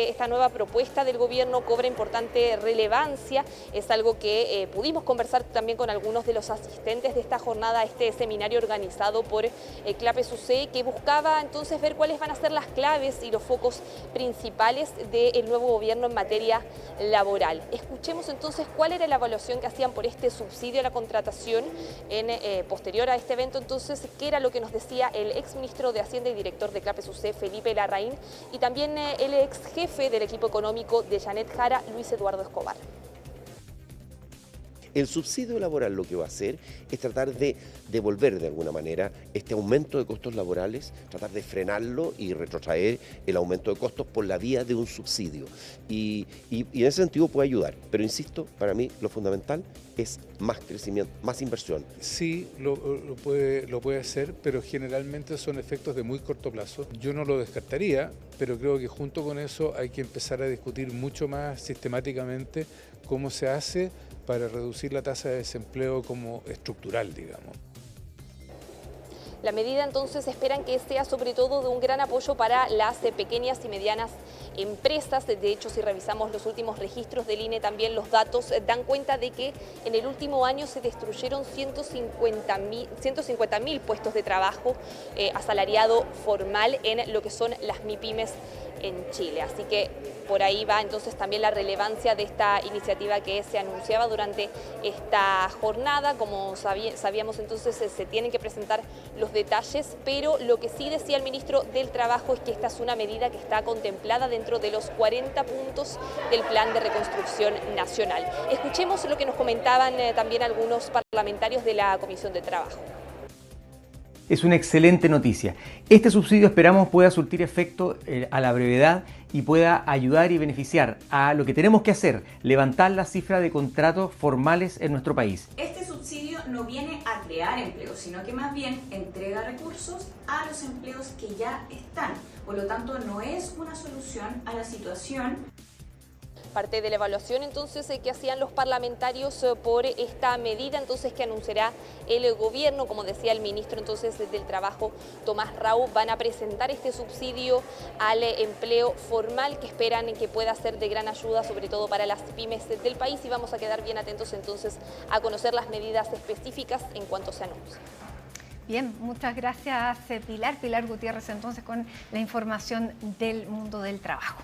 S7: esta nueva propuesta del gobierno cobra importante relevancia. Es algo que pudimos conversar también con algunos de los asistentes de esta jornada, este seminario organizado por Clapes UC, que buscaba entonces ver cuáles van a ser las claves y los focos principales del nuevo gobierno en materia laboral. Escuchemos entonces cuál era la evaluación que hacían por este subsidio a la contratación posterior a este evento. Entonces, qué era lo que nos decía el exministro de Hacienda y director de Clapes UC, Felipe Larraín, y también el ex jefe del equipo económico de Janet Jara, Luis Eduardo Escobar.
S12: El subsidio laboral lo que va a hacer es tratar de devolver de alguna manera este aumento de costos laborales, tratar de frenarlo y retrotraer el aumento de costos por la vía de un subsidio. Y en ese sentido puede ayudar, pero insisto, para mí lo fundamental es más crecimiento, más inversión.
S24: Sí, lo puede hacer, pero generalmente son efectos de muy corto plazo. Yo no lo descartaría, pero creo que junto con eso hay que empezar a discutir mucho más sistemáticamente cómo se hace para reducir la tasa de desempleo como estructural, digamos.
S7: La medida entonces esperan que sea sobre todo de un gran apoyo para las pequeñas y medianas empresas. De hecho, si revisamos los últimos registros del INE, también los datos dan cuenta de que en el último año se destruyeron 150.000 puestos de trabajo asalariado formal en lo que son las MIPYMES en Chile. Así que por ahí va entonces también la relevancia de esta iniciativa que se anunciaba durante esta jornada. Como sabíamos entonces se tienen que presentar los detalles, pero lo que sí decía el ministro del Trabajo es que esta es una medida que está contemplada dentro de los 40 puntos del Plan de Reconstrucción Nacional. Escuchemos lo que nos comentaban también algunos parlamentarios de la Comisión de Trabajo.
S25: Es una excelente noticia. Este subsidio esperamos pueda surtir efecto a la brevedad y pueda ayudar y beneficiar a lo que tenemos que hacer, levantar la cifra de contratos formales en nuestro país.
S26: Este subsidio no viene a crear empleos, sino que más bien entrega recursos a los empleos que ya están. Por lo tanto, no es una solución a la situación.
S7: parte de la evaluación entonces que hacían los parlamentarios por esta medida entonces que anunciará el gobierno. Como decía el ministro entonces del Trabajo, Tomás Rau, van a presentar este subsidio al empleo formal que esperan que pueda ser de gran ayuda, sobre todo para las pymes del país, y vamos a quedar bien atentos entonces a conocer las medidas específicas en cuanto se anuncie.
S1: Bien, muchas gracias Pilar Gutiérrez entonces con la información del mundo del trabajo.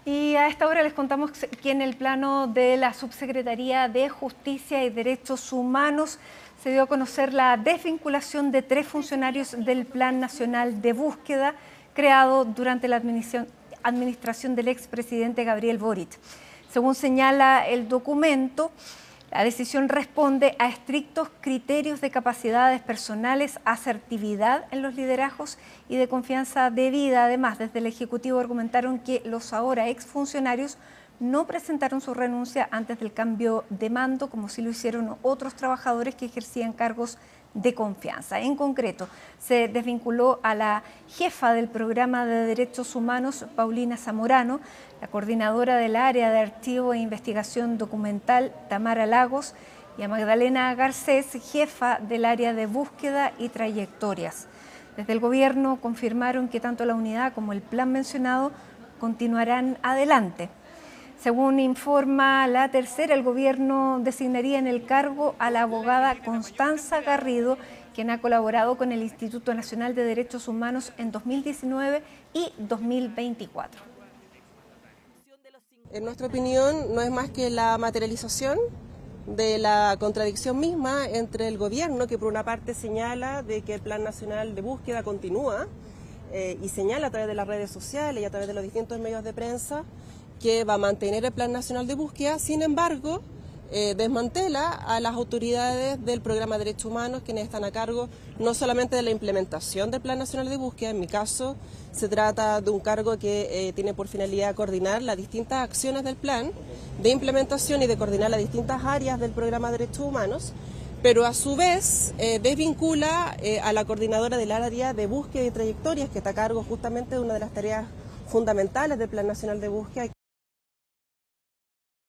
S1: Y a esta hora les contamos que en el plano de la Subsecretaría de Justicia y Derechos Humanos se dio a conocer la desvinculación de 3 funcionarios del Plan Nacional de Búsqueda creado durante la administración del expresidente Gabriel Boric. Según señala el documento, la decisión responde a estrictos criterios de capacidades personales, asertividad en los liderazgos y de confianza debida. Además, desde el Ejecutivo argumentaron que los ahora exfuncionarios no presentaron su renuncia antes del cambio de mando, como sí lo hicieron otros trabajadores que ejercían cargos de confianza. En concreto, se desvinculó a la jefa del Programa de Derechos Humanos, Paulina Zamorano, la coordinadora del área de Archivo e Investigación Documental, Tamara Lagos, y a Magdalena Garcés, jefa del área de Búsqueda y Trayectorias. Desde el Gobierno confirmaron que tanto la unidad como el plan mencionado continuarán adelante. Según informa La Tercera, el Gobierno designaría en el cargo a la abogada Constanza Garrido, quien ha colaborado con el Instituto Nacional de Derechos Humanos en 2019 y 2024.
S9: En nuestra opinión, no es más que la materialización de la contradicción misma entre el Gobierno, que por una parte señala de que el Plan Nacional de Búsqueda continúa y señala a través de las redes sociales y a través de los distintos medios de prensa que va a mantener el Plan Nacional de Búsqueda. Sin embargo, desmantela a las autoridades del Programa de Derechos Humanos, quienes están a cargo no solamente de la implementación del Plan Nacional de Búsqueda. En mi caso, se trata de un cargo que tiene por finalidad coordinar las distintas acciones del plan de implementación y de coordinar las distintas áreas del Programa de Derechos Humanos, pero a su vez desvincula a la coordinadora del área de búsqueda y trayectorias, que está a cargo justamente de una de las tareas fundamentales del Plan Nacional de Búsqueda.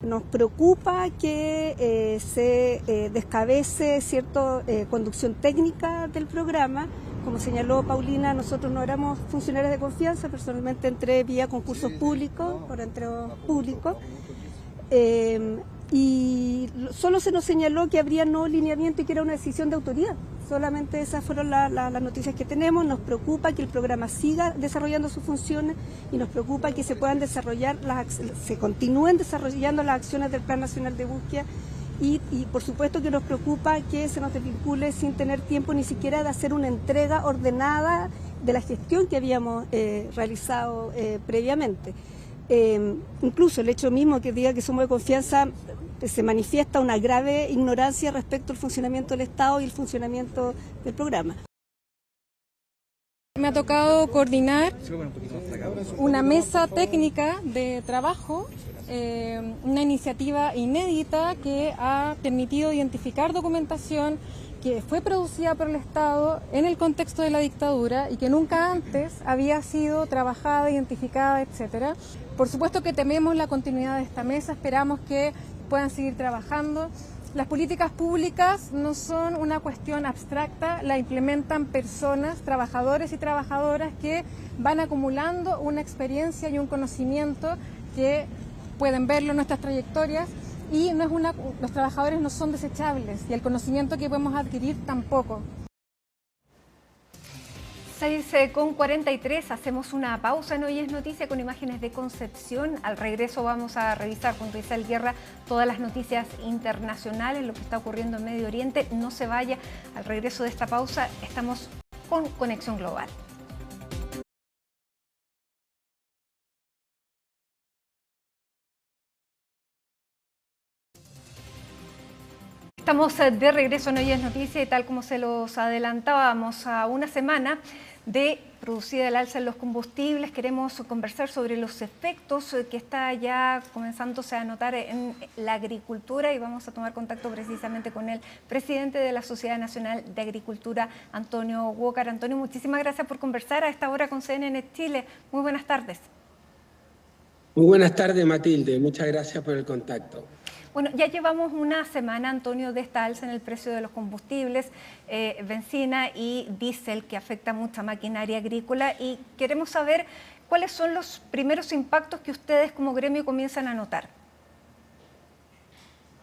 S11: Nos preocupa que se descabece cierta conducción técnica del programa. Como señaló Paulina, nosotros no éramos funcionarios de confianza, personalmente entré vía concursos públicos, por entrega público, y solo se nos señaló que habría no lineamiento y que era una decisión de autoridad. Solamente esas fueron las noticias que tenemos. Nos preocupa que el programa siga desarrollando sus funciones y nos preocupa que se puedan desarrollar, se continúen desarrollando las acciones del Plan Nacional de Búsqueda y por supuesto que nos preocupa que se nos desvincule sin tener tiempo ni siquiera de hacer una entrega ordenada de la gestión que habíamos realizado previamente. Incluso el hecho mismo que diga que somos de confianza, se manifiesta una grave ignorancia respecto al funcionamiento del Estado y el funcionamiento del programa.
S13: Me ha tocado coordinar una mesa técnica de trabajo, una iniciativa inédita que ha permitido identificar documentación que fue producida por el Estado en el contexto de la dictadura y que nunca antes había sido trabajada, identificada, etcétera. Por supuesto que tememos la continuidad de esta mesa, esperamos que puedan seguir trabajando. Las políticas públicas no son una cuestión abstracta, la implementan personas, trabajadores y trabajadoras que van acumulando una experiencia y un conocimiento que pueden verlo en nuestras trayectorias y los trabajadores no son desechables y el conocimiento que podemos adquirir tampoco.
S1: 6:43, hacemos una pausa en Hoy es Noticia con imágenes de Concepción. Al regreso vamos a revisar junto a Isabel Guerra todas las noticias internacionales, lo que está ocurriendo en Medio Oriente. No se vaya, al regreso de esta pausa estamos con Conexión Global. Estamos de regreso en Hoy es Noticia y tal como se los adelantábamos, a una semana de producida el alza en los combustibles, queremos conversar sobre los efectos que está ya comenzándose a notar en la agricultura y vamos a tomar contacto precisamente con el presidente de la Sociedad Nacional de Agricultura, Antonio Walker. Antonio, muchísimas gracias por conversar a esta hora con CNN Chile. Muy buenas tardes.
S14: Muy buenas tardes, Matilde. Muchas gracias por el contacto.
S1: Bueno, ya llevamos una semana, Antonio, de esta alza en el precio de los combustibles, bencina y diésel, que afecta a mucha maquinaria agrícola, y queremos saber cuáles son los primeros impactos que ustedes como gremio comienzan a notar.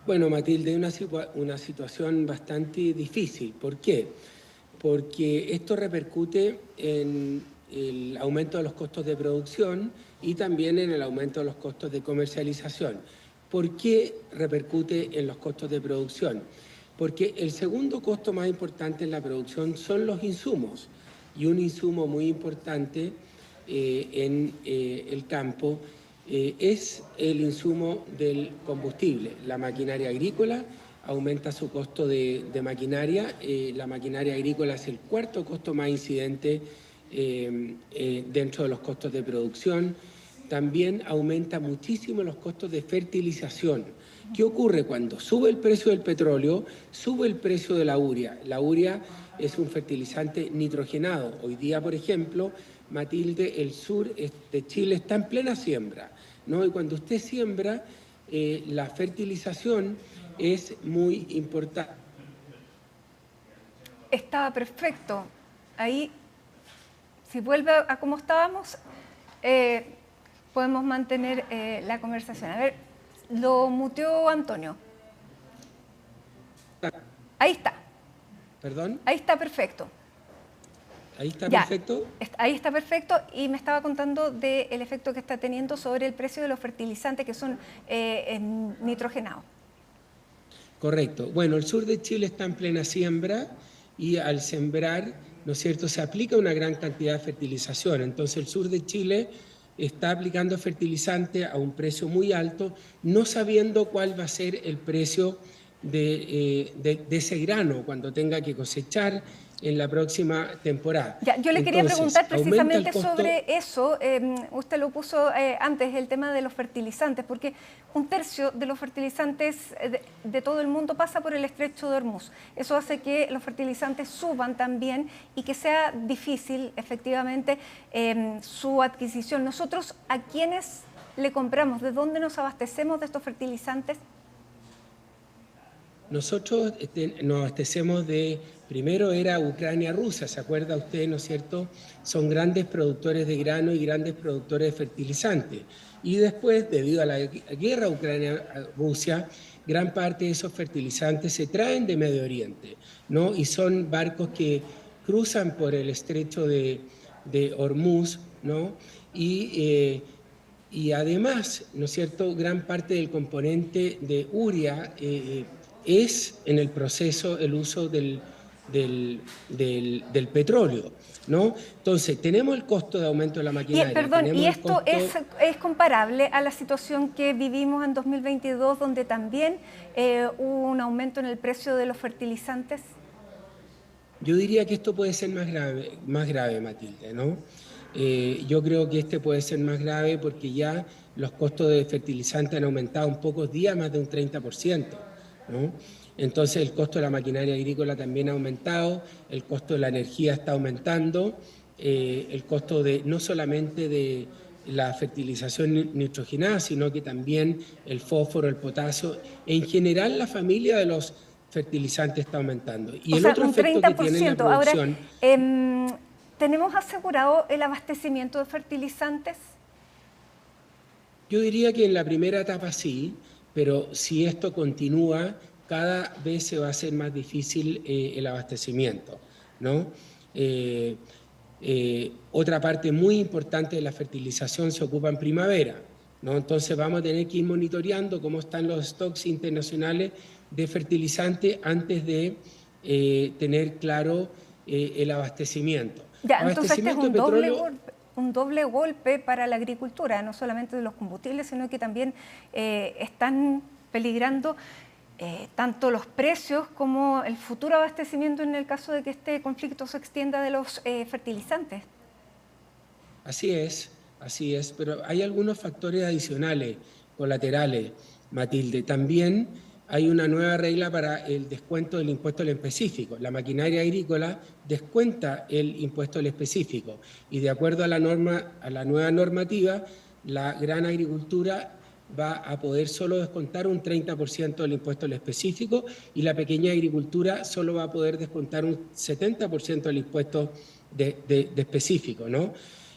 S14: Bueno, Matilde, una situación bastante difícil. ¿Por qué? Porque esto repercute en el aumento de los costos de producción y también en el aumento de los costos de comercialización. ¿Por qué repercute en los costos de producción? Porque el segundo costo más importante en la producción son los insumos, y un insumo muy importante en el campo es el insumo del combustible. La maquinaria agrícola aumenta su costo de maquinaria. La maquinaria agrícola es el cuarto costo más incidente dentro de los costos de producción. También aumenta muchísimo los costos de fertilización. ¿Qué ocurre cuando sube el precio del petróleo? Sube el precio de la urea. La urea es un fertilizante nitrogenado. Hoy día, por ejemplo, Matilde, el sur de Chile está en plena siembra, ¿no? Y cuando usted siembra, la fertilización es muy importante.
S1: Estaba perfecto. Ahí, si vuelve a como estábamos, podemos mantener la conversación. A ver, lo muteó Antonio. Ahí está.
S14: ¿Perdón?
S1: Ahí está perfecto.
S14: ¿Ahí está perfecto?
S1: Ahí está perfecto, y me estaba contando del efecto que está teniendo sobre el precio de los fertilizantes que son nitrogenados.
S14: Correcto. Bueno, el sur de Chile está en plena siembra y al sembrar, ¿no es cierto?, se aplica una gran cantidad de fertilización. Entonces el sur de Chile está aplicando fertilizante a un precio muy alto, no sabiendo cuál va a ser el precio de ese grano cuando tenga que cosechar en la próxima temporada.
S1: Ya, yo le quería preguntar precisamente sobre eso. Usted lo puso antes, el tema de los fertilizantes, porque 1/3 de los fertilizantes de todo el mundo pasa por el estrecho de Hormuz. Eso hace que los fertilizantes suban también y que sea difícil, efectivamente, su adquisición. Nosotros, ¿a quiénes le compramos? ¿De dónde nos abastecemos de estos fertilizantes?
S14: Nosotros nos abastecemos de, primero era Ucrania, Rusia, ¿se acuerda usted, no es cierto? Son grandes productores de grano y grandes productores de fertilizantes. Y después, debido a la guerra Ucrania-Rusia, gran parte de esos fertilizantes se traen de Medio Oriente, ¿no? Y son barcos que cruzan por el estrecho de Hormuz, ¿no? Y además, ¿no es cierto?, gran parte del componente de urea es en el proceso el uso del petróleo, ¿no? Entonces, tenemos el costo de aumento de la maquinaria.
S1: ¿Y esto es comparable a la situación que vivimos en 2022, donde también hubo un aumento en el precio de los fertilizantes?
S14: Yo diría que esto puede ser más grave, Matilde, ¿no? Yo creo que este puede ser más grave porque ya los costos de fertilizantes han aumentado en pocos días más de un 30%. ¿no? Entonces el costo de la maquinaria agrícola también ha aumentado, el costo de la energía está aumentando, el costo no solamente de la fertilización nitrogenada, sino que también el fósforo, el potasio, en general la familia de los fertilizantes está aumentando. Y el otro efecto que tiene la producción...
S1: Ahora, ¿tenemos asegurado el abastecimiento de fertilizantes?
S14: Yo diría que en la primera etapa sí, pero si esto continúa, cada vez se va a hacer más difícil el abastecimiento, ¿no? Otra parte muy importante de la fertilización se ocupa en primavera, ¿no? Entonces vamos a tener que ir monitoreando cómo están los stocks internacionales de fertilizante antes de tener claro el abastecimiento.
S1: Ya, entonces este es un doble golpe para la agricultura, no solamente de los combustibles, sino que también están peligrando tanto los precios como el futuro abastecimiento en el caso de que este conflicto se extienda de los fertilizantes.
S14: Así es, pero hay algunos factores adicionales, colaterales, Matilde. También hay una nueva regla para el descuento del impuesto al específico. La maquinaria agrícola descuenta el impuesto al específico y de acuerdo a la nueva normativa la gran agricultura va a poder solo descontar un 30% del impuesto al específico y la pequeña agricultura solo va a poder descontar un 70% del impuesto de específico, ¿no?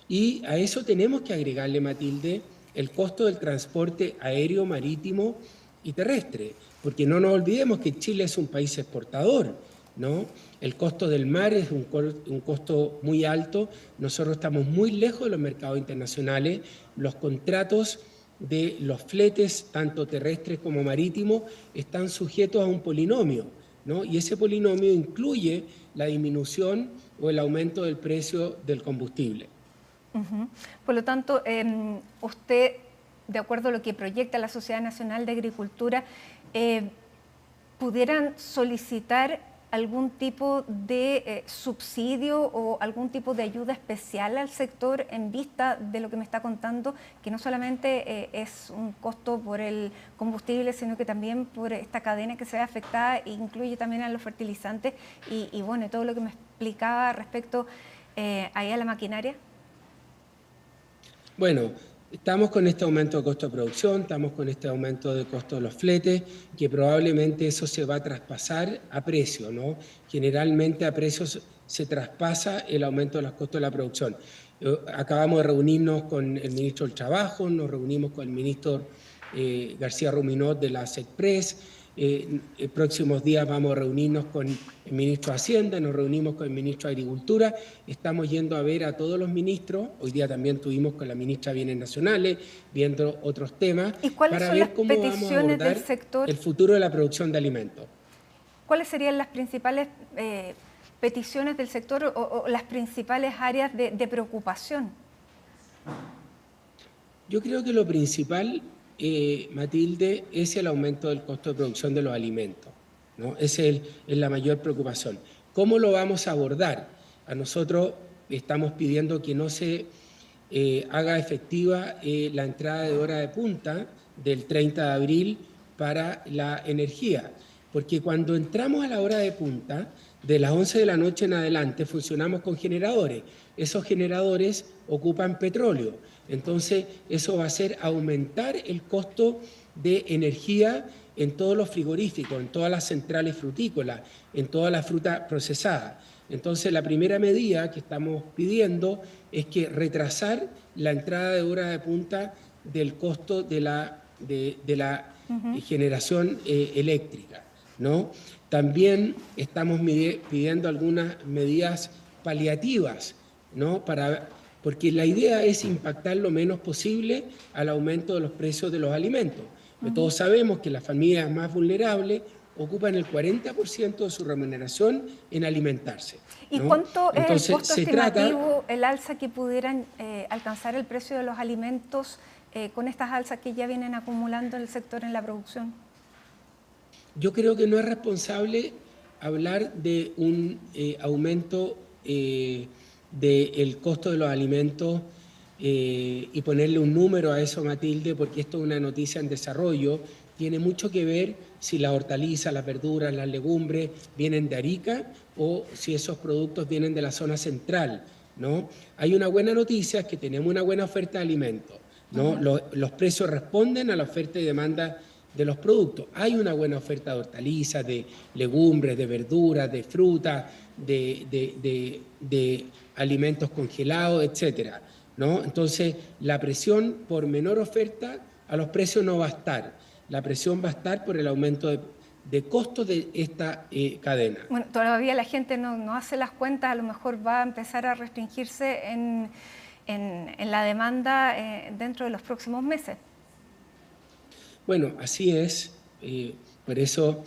S14: Y a eso tenemos que agregarle, Matilde, el costo del transporte aéreo, marítimo y terrestre, porque no nos olvidemos que Chile es un país exportador, ¿no? El costo del mar es un costo muy alto, nosotros estamos muy lejos de los mercados internacionales, los contratos de los fletes, tanto terrestres como marítimos, están sujetos a un polinomio, ¿no? Y ese polinomio incluye la disminución o el aumento del precio del combustible.
S1: Por lo tanto, usted, de acuerdo a lo que proyecta la Sociedad Nacional de Agricultura, ¿pudieran solicitar algún tipo de subsidio o algún tipo de ayuda especial al sector en vista de lo que me está contando, que no solamente es un costo por el combustible, sino que también por esta cadena que se ve afectada e incluye también a los fertilizantes y bueno, todo lo que me explicaba respecto ahí a la maquinaria?
S14: Bueno, estamos con este aumento de costo de producción, estamos con este aumento de costo de los fletes, que probablemente eso se va a traspasar a precio, ¿no? Generalmente a precios se traspasa el aumento de los costos de la producción. Acabamos de reunirnos con el ministro del Trabajo, nos reunimos con el ministro García Ruminot de la SECPRES, próximos días vamos a reunirnos con el ministro de Hacienda, nos reunimos con el ministro de Agricultura, estamos yendo a ver a todos los ministros, hoy día también estuvimos con la ministra de Bienes Nacionales, viendo otros temas, para ver cómo vamos a abordar el futuro de la producción de alimentos.
S1: ¿Cuáles serían las principales peticiones del sector o las principales áreas de preocupación?
S14: Yo creo que lo principal, Matilde, es el aumento del costo de producción de los alimentos, ¿no? Esa es la mayor preocupación. ¿Cómo lo vamos a abordar? A nosotros estamos pidiendo que no se haga efectiva la entrada de hora de punta del 30 de abril para la energía, porque cuando entramos a la hora de punta, de las 11 de la noche en adelante funcionamos con generadores. Esos generadores ocupan petróleo. Entonces, eso va a hacer aumentar el costo de energía en todos los frigoríficos, en todas las centrales frutícolas, en toda la fruta procesada. Entonces, la primera medida que estamos pidiendo es que retrasar la entrada de hora de punta del costo de la generación eléctrica, ¿no? También estamos pidiendo algunas medidas paliativas, ¿no? Porque la idea es impactar lo menos posible al aumento de los precios de los alimentos. Todos sabemos que las familias más vulnerables ocupan el 40% de su remuneración en alimentarse, ¿no?
S1: ¿Y cuánto es el costo estimativo, el alza que pudieran alcanzar el precio de los alimentos con estas alzas que ya vienen acumulando el sector en la producción?
S14: Yo creo que no es responsable hablar de un aumento del costo de los alimentos y ponerle un número a eso, Matilde, porque esto es una noticia en desarrollo. Tiene mucho que ver si las hortalizas, las verduras, las legumbres vienen de Arica o si esos productos vienen de la zona central, ¿no? Hay una buena noticia, es que tenemos una buena oferta de alimentos, ¿no? Los precios responden a la oferta y demanda de los productos. Hay una buena oferta de hortalizas, de legumbres, de verduras, de frutas, de alimentos congelados, etcétera, ¿no? Entonces, la presión por menor oferta a los precios no va a estar. La presión va a estar por el aumento de costos de esta cadena.
S1: Bueno, todavía la gente no hace las cuentas, a lo mejor va a empezar a restringirse en la demanda dentro de los próximos meses.
S14: Bueno, así es. Por eso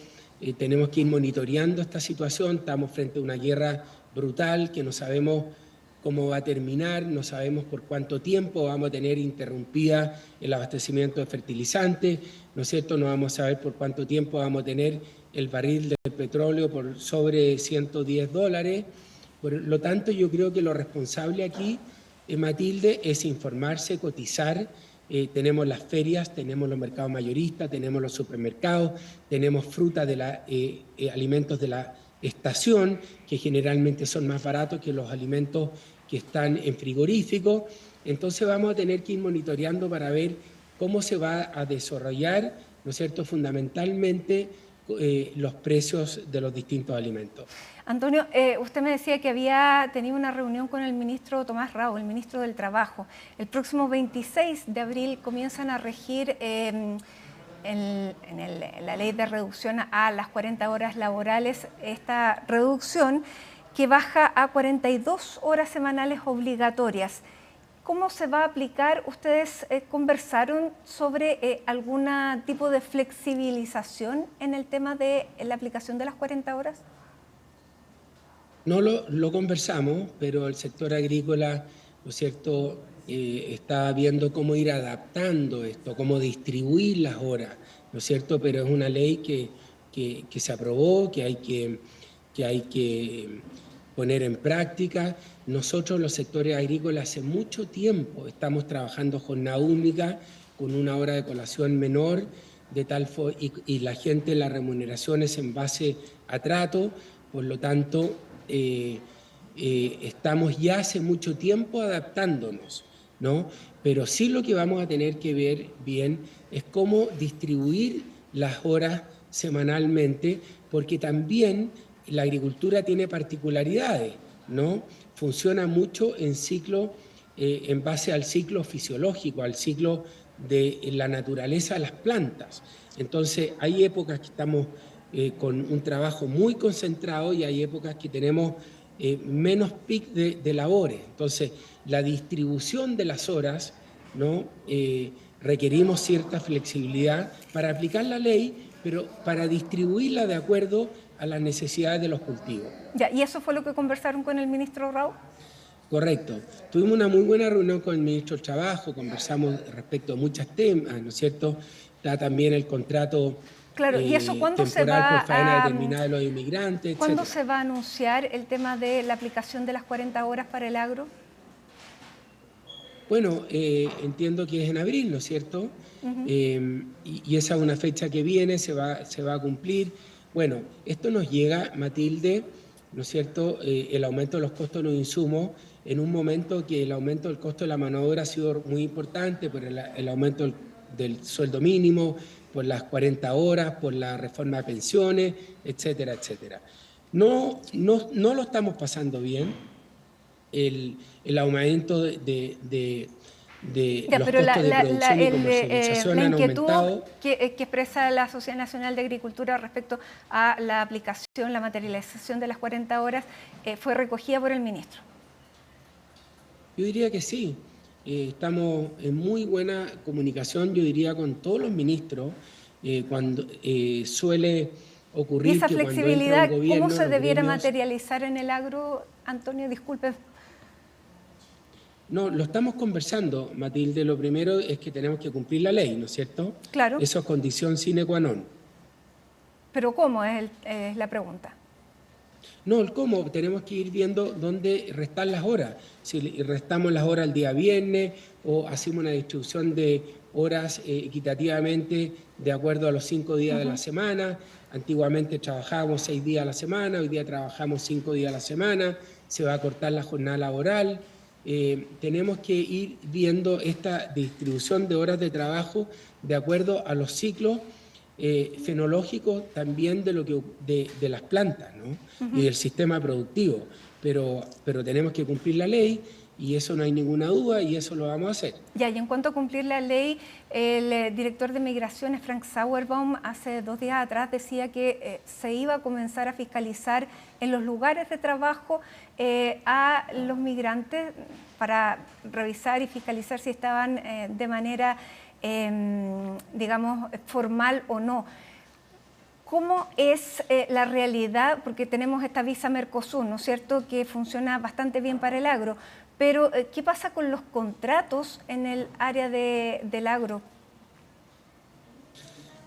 S14: tenemos que ir monitoreando esta situación. Estamos frente a una guerra brutal que no sabemos cómo va a terminar, no sabemos por cuánto tiempo vamos a tener interrumpida el abastecimiento de fertilizantes, ¿no es cierto? No vamos a saber por cuánto tiempo vamos a tener el barril de petróleo por sobre $110. Por lo tanto, yo creo que lo responsable aquí, Matilde, es informarse, cotizar. Tenemos las ferias, tenemos los mercados mayoristas, tenemos los supermercados, tenemos fruta alimentos de la estación, que generalmente son más baratos que los alimentos que están en frigoríficos. Entonces vamos a tener que ir monitoreando para ver cómo se va a desarrollar, ¿no es cierto?, fundamentalmente los precios de los distintos alimentos.
S1: Antonio, usted me decía que había tenido una reunión con el ministro Tomás Rao, el ministro del Trabajo. El próximo 26 de abril comienzan a regir la ley de reducción a las 40 horas laborales, esta reducción que baja a 42 horas semanales obligatorias. ¿Cómo se va a aplicar? ¿Ustedes conversaron sobre algún tipo de flexibilización en el tema de la aplicación de las 40 horas?
S14: No lo conversamos, pero el sector agrícola, ¿no es cierto?, está viendo cómo ir adaptando esto, cómo distribuir las horas, ¿no es cierto? Pero es una ley que se aprobó, que hay que poner en práctica. Nosotros, los sectores agrícolas, hace mucho tiempo estamos trabajando jornada única, con una hora de colación menor, y la gente, la remuneración es en base a trato, por lo tanto, estamos ya hace mucho tiempo adaptándonos, ¿no? Pero sí lo que vamos a tener que ver bien es cómo distribuir las horas semanalmente, porque también la agricultura tiene particularidades, ¿no? Funciona mucho en ciclo, en base al ciclo fisiológico, al ciclo de la naturaleza de las plantas. Entonces, hay épocas que estamos con un trabajo muy concentrado y hay épocas que tenemos menos pic de labores. Entonces, la distribución de las horas, ¿no? Requerimos cierta flexibilidad para aplicar la ley, pero para distribuirla de acuerdo a las necesidades de los cultivos.
S1: Ya, ¿y eso fue lo que conversaron con el ministro Rao?
S14: Correcto. Tuvimos una muy buena reunión con el ministro del Trabajo, conversamos respecto a muchos temas, ¿no es cierto? Está también el contrato
S1: claro, ¿y eso cuándo se va
S14: por faena determinada de los inmigrantes,
S1: ¿cuándo
S14: etcétera?
S1: se va a anunciar el tema de la aplicación de las 40 horas para el agro?
S14: Bueno, entiendo que es en abril, ¿no es cierto? Y esa es una fecha que viene, se va a cumplir. Bueno, esto nos llega, Matilde, ¿no es cierto?, el aumento de los costos de los insumos, en un momento que el aumento del costo de la mano de obra ha sido muy importante por el aumento del sueldo mínimo, por las 40 horas, por la reforma de pensiones, etcétera, etcétera. No lo estamos pasando bien, el aumento de
S1: ya,
S14: los
S1: pero
S14: costos de producción y comercialización
S1: la
S14: han
S1: inquietud
S14: aumentado.
S1: que expresa la Sociedad Nacional de Agricultura respecto a la aplicación, la materialización de las 40 horas, fue recogida por el ministro.
S14: Yo diría que sí. Estamos en muy buena comunicación, yo diría, con todos los ministros, cuando suele ocurrir
S1: ¿Y esa
S14: que
S1: flexibilidad
S14: cuando entra un gobierno,
S1: cómo se debiera
S14: gremios,
S1: materializar en el agro? Antonio, disculpe.
S14: No, lo estamos conversando, Matilde. Lo primero es que tenemos que cumplir la ley, ¿no es cierto?
S1: Claro.
S14: Eso es condición sine qua non.
S1: ¿Pero cómo es la pregunta?
S14: No, el cómo. Tenemos que ir viendo dónde restar las horas. Si restamos las horas el día viernes o hacemos una distribución de horas equitativamente de acuerdo a los 5 días de la semana. Antiguamente trabajábamos 6 días a la semana, hoy día trabajamos 5 días a la semana. Se va a cortar la jornada laboral. Tenemos que ir viendo esta distribución de horas de trabajo de acuerdo a los ciclos fenológicos también de las plantas, ¿no? Y del sistema productivo. Pero tenemos que cumplir la ley y eso no hay ninguna duda y eso lo vamos a hacer.
S1: Ya, y en cuanto a cumplir la ley, el director de Migraciones, Frank Sauerbaum, hace 2 días atrás decía que se iba a comenzar a fiscalizar en los lugares de trabajo a los migrantes para revisar y fiscalizar si estaban de manera, digamos, formal o no. ¿Cómo es la realidad? Porque tenemos esta visa Mercosur, ¿no es cierto?, que funciona bastante bien para el agro. Pero, ¿qué pasa con los contratos en el área del agro?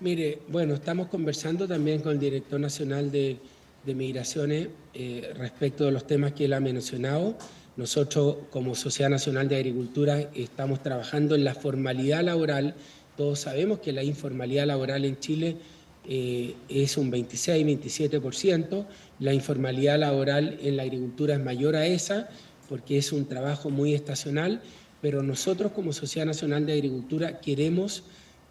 S14: Mire, bueno, estamos conversando también con el director nacional de Migraciones respecto de los temas que él ha mencionado. Nosotros, como Sociedad Nacional de Agricultura, estamos trabajando en la formalidad laboral. Todos sabemos que la informalidad laboral en Chile es un 26-27%. La informalidad laboral en la agricultura es mayor a esa. porque es un trabajo muy estacional, pero nosotros como Sociedad Nacional de Agricultura queremos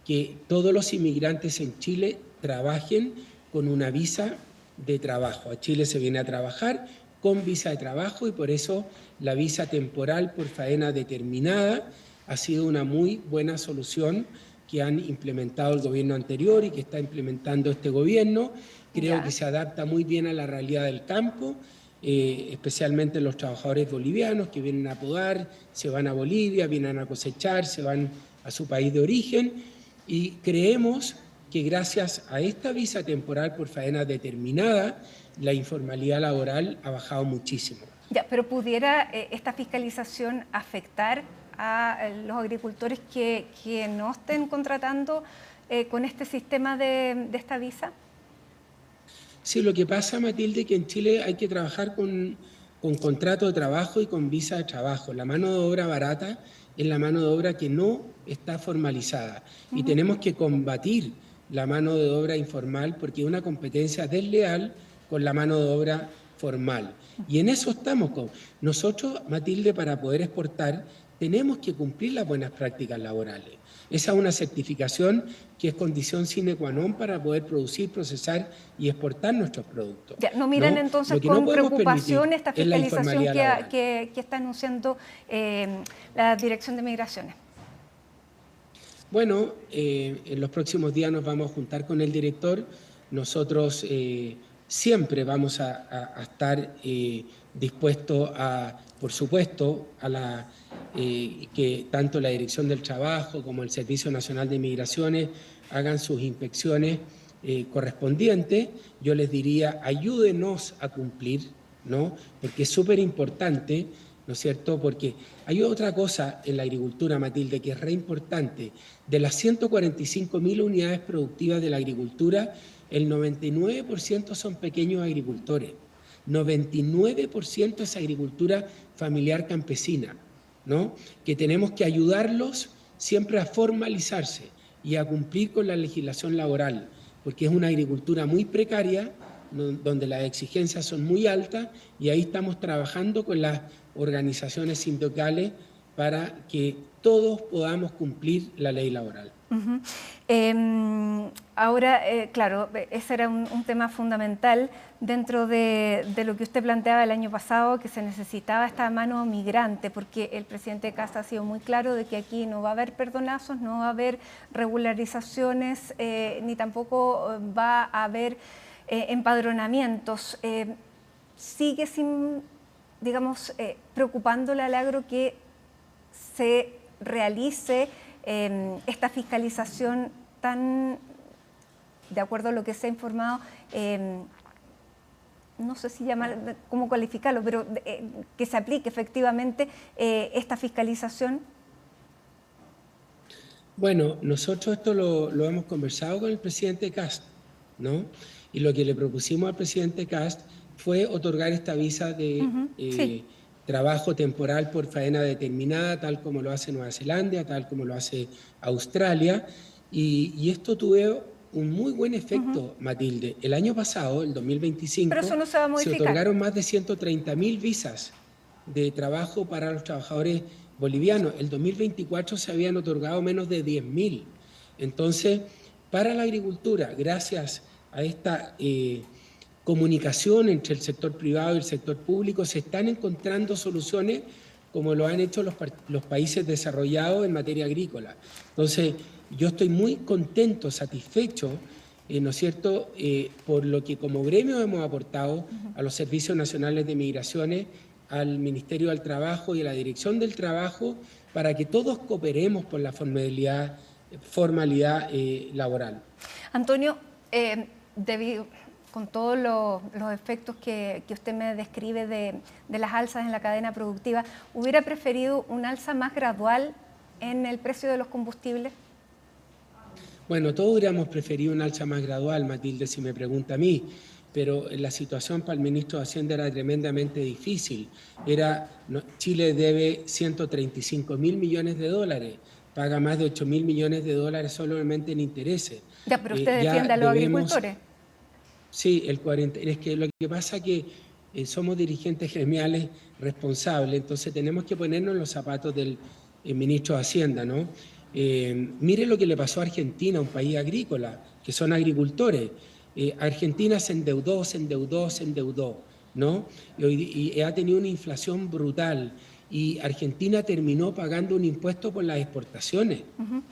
S14: que todos los inmigrantes en Chile trabajen con una visa de trabajo. A Chile se viene a trabajar con visa de trabajo y por eso la visa temporal por faena determinada ha sido una muy buena solución que han implementado el gobierno anterior y que está implementando este gobierno. Creo que se adapta muy bien a la realidad del campo, especialmente los trabajadores bolivianos que vienen a podar, se van a Bolivia, vienen a cosechar, se van a su país de origen y creemos que gracias a esta visa temporal por faena determinada, la informalidad laboral ha bajado muchísimo.
S1: Ya, pero ¿pudiera esta fiscalización afectar a los agricultores que no estén contratando con este sistema de esta visa?
S14: Sí, lo que pasa, Matilde, es que en Chile hay que trabajar con contrato de trabajo y con visa de trabajo. La mano de obra barata es la mano de obra que no está formalizada y tenemos que combatir la mano de obra informal porque es una competencia desleal con la mano de obra formal. Y en eso estamos. Nosotros, Matilde, para poder exportar, tenemos que cumplir las buenas prácticas laborales. Esa es una certificación que es condición sine qua non para poder producir, procesar y exportar nuestros productos.
S1: Ya, ¿no miran entonces con preocupación esta fiscalización que está anunciando la Dirección de Migraciones?
S14: Bueno, en los próximos días nos vamos a juntar con el director. Nosotros siempre vamos a estar dispuestos a, por supuesto, a que tanto la Dirección del Trabajo como el Servicio Nacional de Migraciones hagan sus inspecciones correspondientes. Yo les diría, ayúdenos a cumplir, ¿no? Porque es súper importante, ¿no es cierto? Porque hay otra cosa en la agricultura, Matilde, que es re importante. De las 145.000 unidades productivas de la agricultura, el 99% son pequeños agricultores. 99% es agricultura familiar campesina, ¿no? Que tenemos que ayudarlos siempre a formalizarse y a cumplir con la legislación laboral, porque es una agricultura muy precaria, donde las exigencias son muy altas y ahí estamos trabajando con las organizaciones sindicales para que todos podamos cumplir la ley laboral.
S1: Ahora, claro, ese era un tema fundamental dentro de lo que usted planteaba el año pasado, que se necesitaba esta mano migrante, porque el presidente Kast ha sido muy claro de que aquí no va a haber perdonazos, no va a haber regularizaciones, ni tampoco va a haber empadronamientos. Sigue sin, digamos, preocupándole al agro que se realice esta fiscalización tan, de acuerdo a lo que se ha informado, no sé si llamar, cómo cualificarlo, pero que se aplique efectivamente esta fiscalización.
S14: Bueno, nosotros esto lo hemos conversado con el presidente Kast, ¿no? Y lo que le propusimos al presidente Kast fue otorgar esta visa de trabajo temporal por faena determinada, tal como lo hace Nueva Zelanda, tal como lo hace Australia, y esto tuvo un muy buen efecto, Matilde. El año pasado, el 2025,
S1: pero eso no se va a modificar.
S14: Se otorgaron más de 130.000 visas de trabajo para los trabajadores bolivianos. El 2024 se habían otorgado menos de 10.000. Entonces, para la agricultura, gracias a esta comunicación entre el sector privado y el sector público, se están encontrando soluciones como lo han hecho los países desarrollados en materia agrícola. Entonces, yo estoy muy contento, satisfecho, ¿no es cierto?, por lo que como gremio hemos aportado a los servicios nacionales de migraciones, al Ministerio del Trabajo y a la Dirección del Trabajo, para que todos cooperemos por la formalidad laboral.
S1: Antonio, con todos los efectos que usted me describe de las alzas en la cadena productiva, ¿hubiera preferido un alza más gradual en el precio de los combustibles?
S14: Bueno, todos hubiéramos preferido un alza más gradual, Matilde, si me pregunta a mí, pero la situación para el ministro de Hacienda era tremendamente difícil. Chile debe 135.000 millones de dólares, paga más de 8.000 millones de dólares solamente en intereses.
S1: Ya, pero usted defiende a los agricultores.
S14: Sí, es que lo que pasa es que somos dirigentes gremiales responsables, entonces tenemos que ponernos en los zapatos del ministro de Hacienda, ¿no? Mire lo que le pasó a Argentina, un país agrícola, que son agricultores. Argentina se endeudó, ¿no? Y ha tenido una inflación brutal. Y Argentina terminó pagando un impuesto por las exportaciones,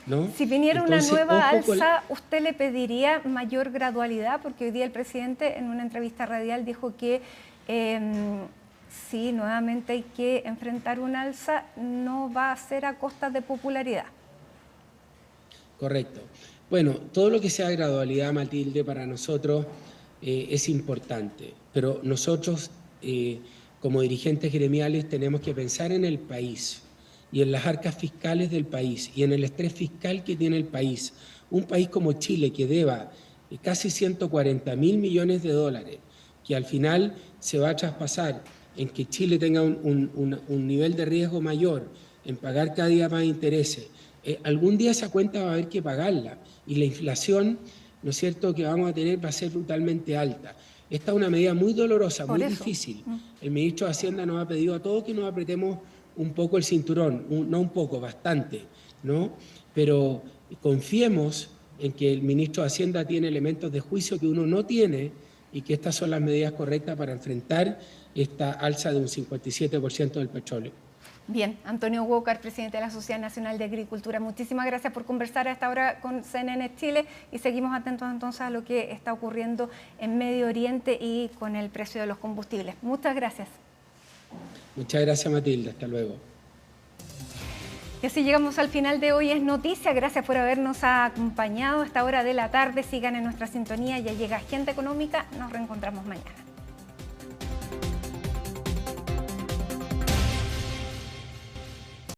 S14: ¿no?
S1: Si viniera una nueva alza, ¿usted le pediría mayor gradualidad? Porque hoy día el presidente en una entrevista radial dijo que si nuevamente hay que enfrentar una alza, no va a ser a costa de popularidad.
S14: Correcto. Bueno, todo lo que sea gradualidad, Matilde, para nosotros es importante, pero nosotros como dirigentes gremiales tenemos que pensar en el país y en las arcas fiscales del país y en el estrés fiscal que tiene el país. Un país como Chile que deba casi 140.000 millones de dólares, que al final se va a traspasar en que Chile tenga un nivel de riesgo mayor, en pagar cada día más intereses. Algún día esa cuenta va a haber que pagarla y la inflación, ¿no es cierto?, que vamos a tener va a ser brutalmente alta. Esta es una medida muy dolorosa, muy difícil. El ministro de Hacienda nos ha pedido a todos que nos apretemos un poco el cinturón, no un poco, bastante, ¿no? Pero confiemos en que el ministro de Hacienda tiene elementos de juicio que uno no tiene y que estas son las medidas correctas para enfrentar esta alza de un 57% del petróleo.
S1: Bien, Antonio Walker, presidente de la Sociedad Nacional de Agricultura, muchísimas gracias por conversar a esta hora con CNN Chile y seguimos atentos entonces a lo que está ocurriendo en Medio Oriente y con el precio de los combustibles. Muchas gracias.
S14: Muchas gracias, Matilde. Hasta luego.
S1: Y así llegamos al final de Hoy es Noticia. Gracias por habernos acompañado a esta hora de la tarde. Sigan en nuestra sintonía. Ya llega Agenda Económica. Nos reencontramos mañana.